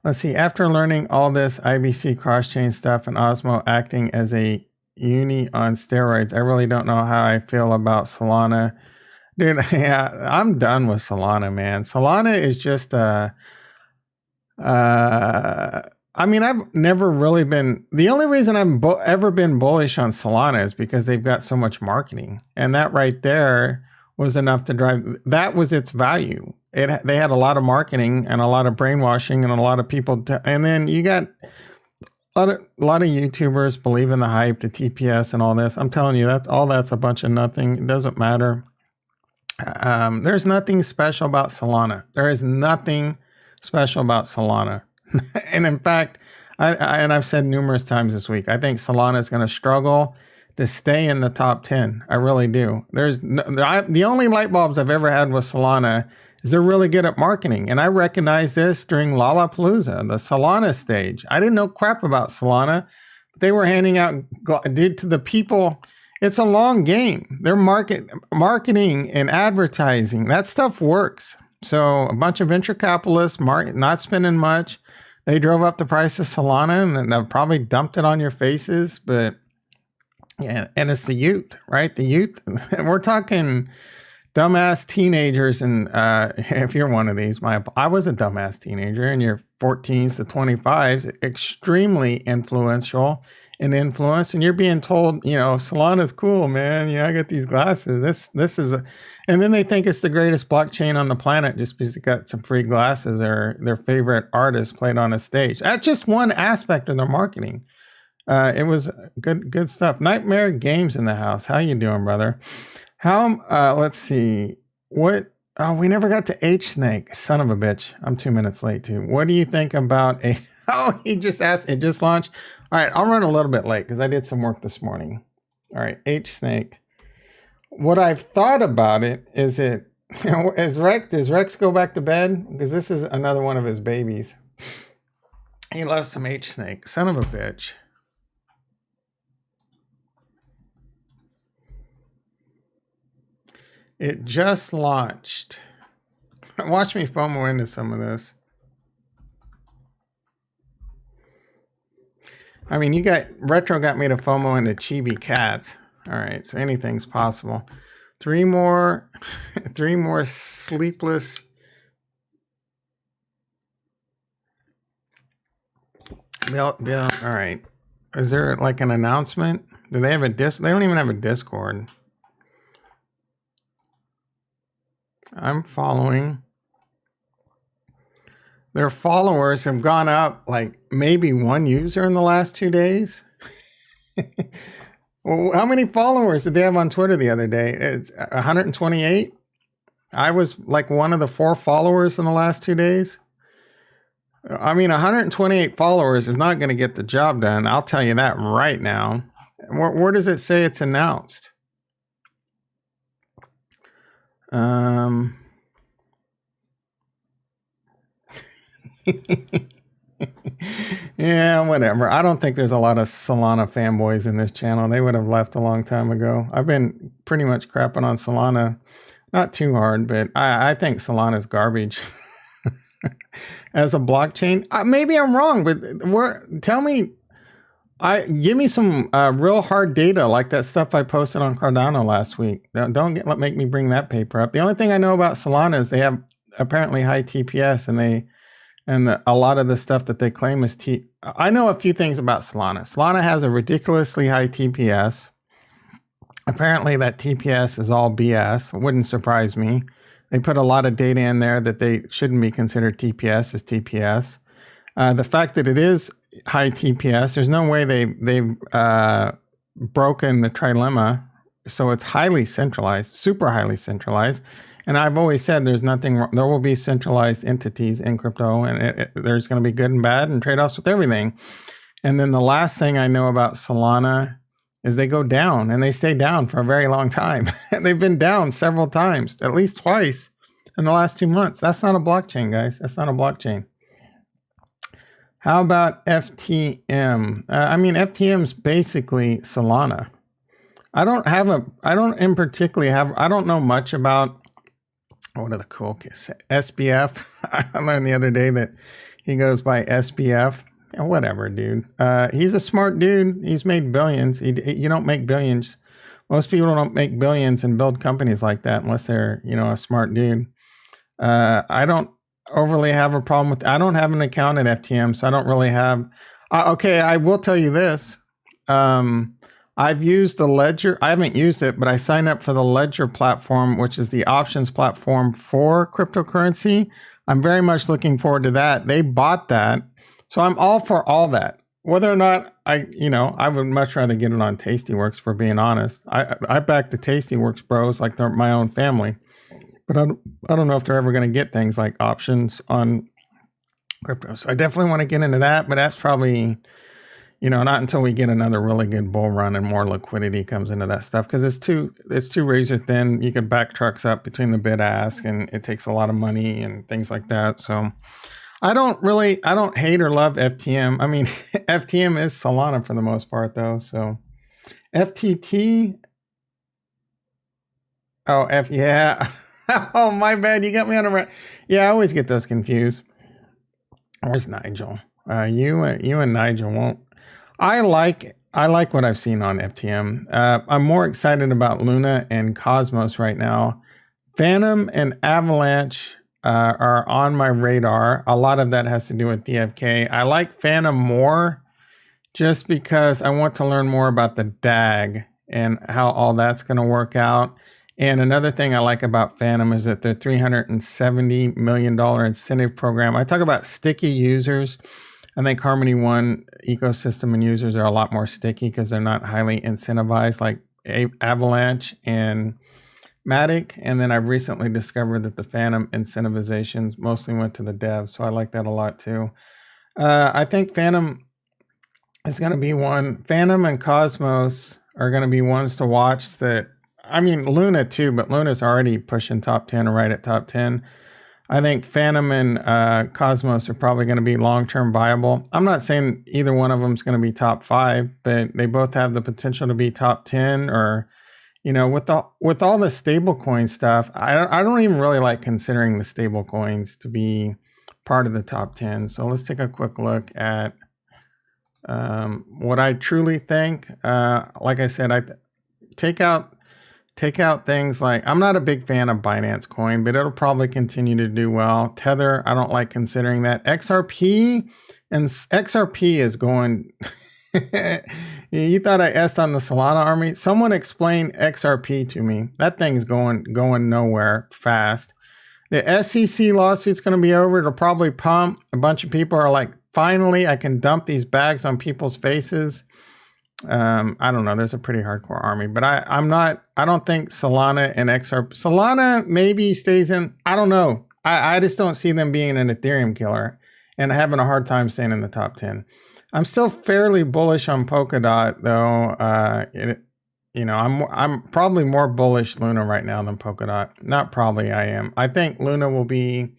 Let's see. After learning all this IBC cross-chain stuff and Osmo acting as a uni on steroids, I really don't know how I feel about Solana. Dude, yeah, I'm done with Solana, man. Solana is just I mean, I've never really been, the only reason I've ever been bullish on Solana is because they've got so much marketing. And that right there was enough to drive, that was its value. They had a lot of marketing and a lot of brainwashing and a lot of people, and then you got a lot of YouTubers believe in the hype, the TPS and all this. I'm telling you, that's a bunch of nothing. It doesn't matter. There's nothing special about Solana. There is nothing special about Solana. And in fact, I've said numerous times this week, I think Solana is going to struggle to stay in the top 10. I really do. The only light bulbs I've ever had with Solana is they're really good at marketing. And I recognized this during Lollapalooza, the Solana stage. I didn't know crap about Solana, but they were handing out, dude, to the people. It's a long game. Their marketing and advertising, that stuff works. So a bunch of venture capitalists, not spending much, they drove up the price of Solana and then they've probably dumped it on your faces. But yeah, and it's the youth, right? The youth, we're talking dumbass teenagers. And if you're one of these, I was a dumbass teenager in your 14s to 25s, extremely influential and influence, and you're being told, you know, Solana's cool, man. Yeah, I got these glasses. This is a, and then they think it's the greatest blockchain on the planet just because it got some free glasses or their favorite artist played on a stage. That's just one aspect of their marketing. It was good stuff. Nightmare Games in the house. How you doing, brother? How? Let's see. What? Oh, we never got to H Snake. Son of a bitch. I'm 2 minutes late too. What do you think about a? Oh, he just asked. It just launched. All right, I'll run a little bit late because I did some work this morning. All right, H Snake. What I've thought about it is does Rex go back to bed? Because this is another one of his babies. He loves some H Snake. Son of a bitch. It just launched. Watch me FOMO into some of this. I mean, Retro got me to FOMO into Chibi Cats. All right, so anything's possible. Three more sleepless. Bill, all right. Is there like an announcement? Do they have a They don't even have a Discord. I'm following. Their followers have gone up like maybe one user in the last 2 days. Well, how many followers did they have on Twitter the other day? It's 128. I was like one of the 4 followers in the last 2 days. I mean, 128 followers is not going to get the job done. I'll tell you that right now. Where does it say it's announced? Yeah, whatever. I don't think there's a lot of Solana fanboys in this channel. They would have left a long time ago. I've been pretty much crapping on Solana. Not too hard, but I think Solana's garbage. As a blockchain. Maybe I'm wrong, but tell me, give me some real hard data like that stuff I posted on Cardano last week. Don't make me bring that paper up. The only thing I know about Solana is they have apparently high TPS, and a lot of the stuff that they claim is I know a few things about Solana. Solana has a ridiculously high TPS. Apparently that TPS is all BS. It wouldn't surprise me. They put a lot of data in there that they shouldn't be considered TPS as TPS. The fact that it is high TPS, there's no way they've broken the trilemma, so it's highly centralized, super highly centralized. And I've always said there's nothing wrong. There will be centralized entities in crypto, and there's going to be good and bad and trade-offs with everything. And then the last thing I know about Solana is they go down, and they stay down for a very long time. They've been down several times, at least twice in the last 2 months. That's not a blockchain, guys. That's not a blockchain. How about FTM? I mean, FTM's basically Solana. I don't know much about, what are the cool kids? SBF. I learned the other day that he goes by SBF. Whatever, dude. He's a smart dude. He's made billions. You don't make billions. Most people don't make billions and build companies like that unless they're, a smart dude. I don't overly have a problem with. I don't have an account at FTM, so I don't really have. Okay, I will tell you this. I've used the Ledger. I haven't used it, but I signed up for the Ledger platform, which is the options platform for cryptocurrency. I'm very much looking forward to that. They bought that. So I'm all for all that. Whether or not I would much rather get it on Tastyworks, for being honest. I back the Tastyworks bros like they're my own family. But I don't know if they're ever going to get things like options on crypto. So I definitely want to get into that, but that's probably, not until we get another really good bull run and more liquidity comes into that stuff, because it's too razor thin. You can back trucks up between the bid ask, and it takes a lot of money and things like that. So I don't hate or love FTM. I mean, FTM is Solana for the most part, though. So FTT. Oh, yeah. Oh, my bad. You got me on a. Yeah, I always get those confused. Where's Nigel? You and Nigel won't. I like what I've seen on FTM. I'm more excited about Luna and Cosmos right now. Phantom and Avalanche are on my radar. A lot of that has to do with DFK. I like Phantom more just because I want to learn more about the DAG and how all that's going to work out. And another thing I like about Phantom is that their $370 million incentive program. I talk about sticky users. I think Harmony One ecosystem and users are a lot more sticky because they're not highly incentivized like Avalanche and Matic. And then I've recently discovered that the Phantom incentivizations mostly went to the devs. So I like that a lot too. I think Phantom is going to be one. Phantom and Cosmos are going to be ones to watch that. I mean, Luna too, but Luna's already pushing top 10 or right at top 10. I think Phantom and Cosmos are probably going to be long-term viable. I'm not saying either one of them is going to be top 5, but they both have the potential to be top 10 or, you know, with all the stablecoin stuff, I don't even really like considering the stablecoins to be part of the top 10. So let's take a quick look at what I truly think. Like I said, I take out things like, I'm not a big fan of Binance Coin, but it'll probably continue to do well. Tether, I don't like considering that. XRP is going. You thought I S on the Solana army? Someone explain XRP to me. That thing's going nowhere fast. The SEC lawsuit's going to be over. It'll probably pump. A bunch of people are like, finally, I can dump these bags on people's faces. I don't know. There's a pretty hardcore army, but I don't think Solana and XRP. Solana maybe stays in. I don't know. I just don't see them being an Ethereum killer and having a hard time staying in the top 10. I'm still fairly bullish on Polkadot though. I'm probably more bullish Luna right now than Polkadot. Not probably, I am. I think Luna will be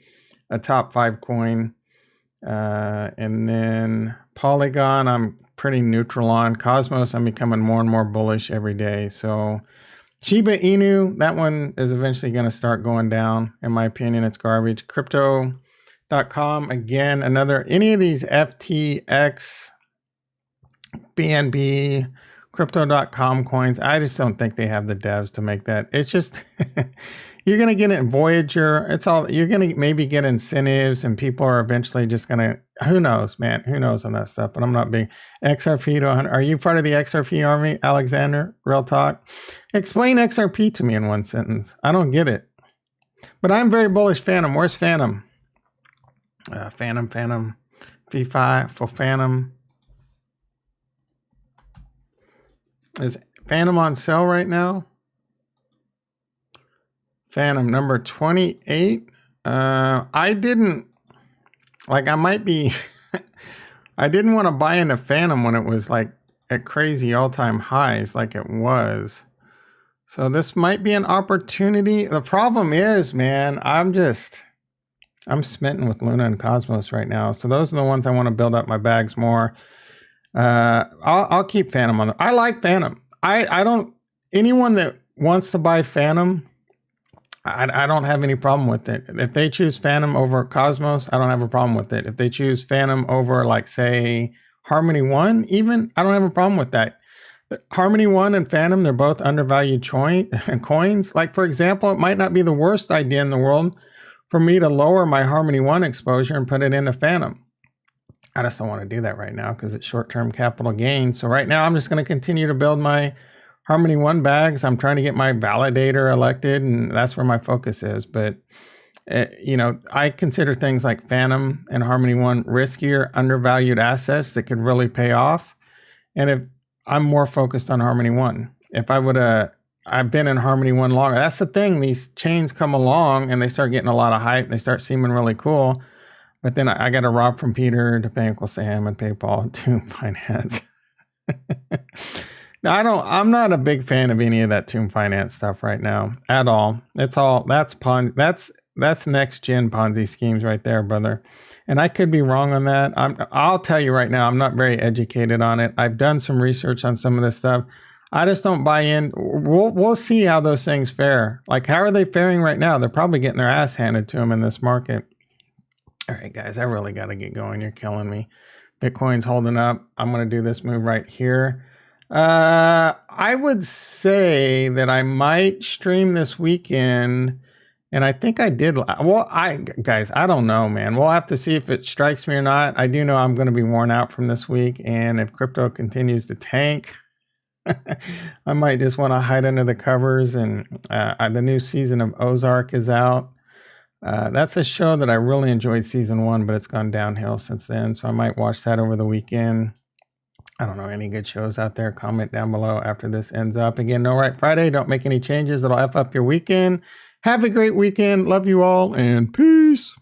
a top 5 coin. And then Polygon, I'm pretty neutral on. Cosmos, I'm becoming more and more bullish every day. So Shiba Inu, that one is eventually going to start going down. In my opinion, it's garbage. Crypto.com, again, any of these FTX, BNB, Crypto.com coins, I just don't think they have the devs to make that. It's just, you're going to get it in Voyager. You're going to maybe get incentives and people are eventually just going to, who knows, man, who knows on that stuff, but I'm not being XRP to 100. Are you part of the XRP army, Alexander? Real talk. Explain XRP to me in one sentence. I don't get it, but I'm very bullish Phantom. Where's Phantom? Phantom, V5 for Phantom. Is Phantom on sale right now? Phantom number 28. I didn't want to buy into Phantom when it was like at crazy all-time highs like it was. So this might be an opportunity. The problem is, man, I'm smitten with Luna and Cosmos right now. So those are the ones I want to build up my bags more. I'll keep Phantom on. I like Phantom. Anyone that wants to buy Phantom, I don't have any problem with it. If they choose Phantom over Cosmos, I don't have a problem with it. If they choose Phantom over, like, say, Harmony One, even, I don't have a problem with that. Harmony One and Phantom, they're both undervalued coins. Like, for example, it might not be the worst idea in the world for me to lower my Harmony One exposure and put it into Phantom. I just don't want to do that right now because it's short-term capital gain. So right now I'm just going to continue to build my Harmony One bags. I'm trying to get my validator elected, and that's where my focus is. But, I consider things like Phantom and Harmony One riskier, undervalued assets that could really pay off. And if I'm more focused on Harmony One, I've been in Harmony One longer. That's the thing. These chains come along and they start getting a lot of hype. They start seeming really cool. But then I got to rob from Peter to pay Uncle Sam and PayPal to finance. Now, I'm not a big fan of any of that Tomb Finance stuff right now at all. That's next gen Ponzi schemes right there, brother. And I could be wrong on that. I'll tell you right now, I'm not very educated on it. I've done some research on some of this stuff. I just don't buy in. We'll see how those things fare. Like, how are they faring right now? They're probably getting their ass handed to them in this market. All right, guys, I really got to get going. You're killing me. Bitcoin's holding up. I'm going to do this move right here. I would say that I might stream this weekend And I think I did. Well, guys, I don't know, man. We'll have to see if it strikes me or not. I do know I'm going to be worn out from this week. And if crypto continues to tank, I might just want to hide under the covers. And the new season of Ozark is out. That's a show that I really enjoyed season 1, but it's gone downhill since then. So I might watch that over the weekend. I don't know any good shows out there. Comment down below after this ends up. Again, no right Friday. Don't make any changes that'll F up your weekend. Have a great weekend. Love you all and peace.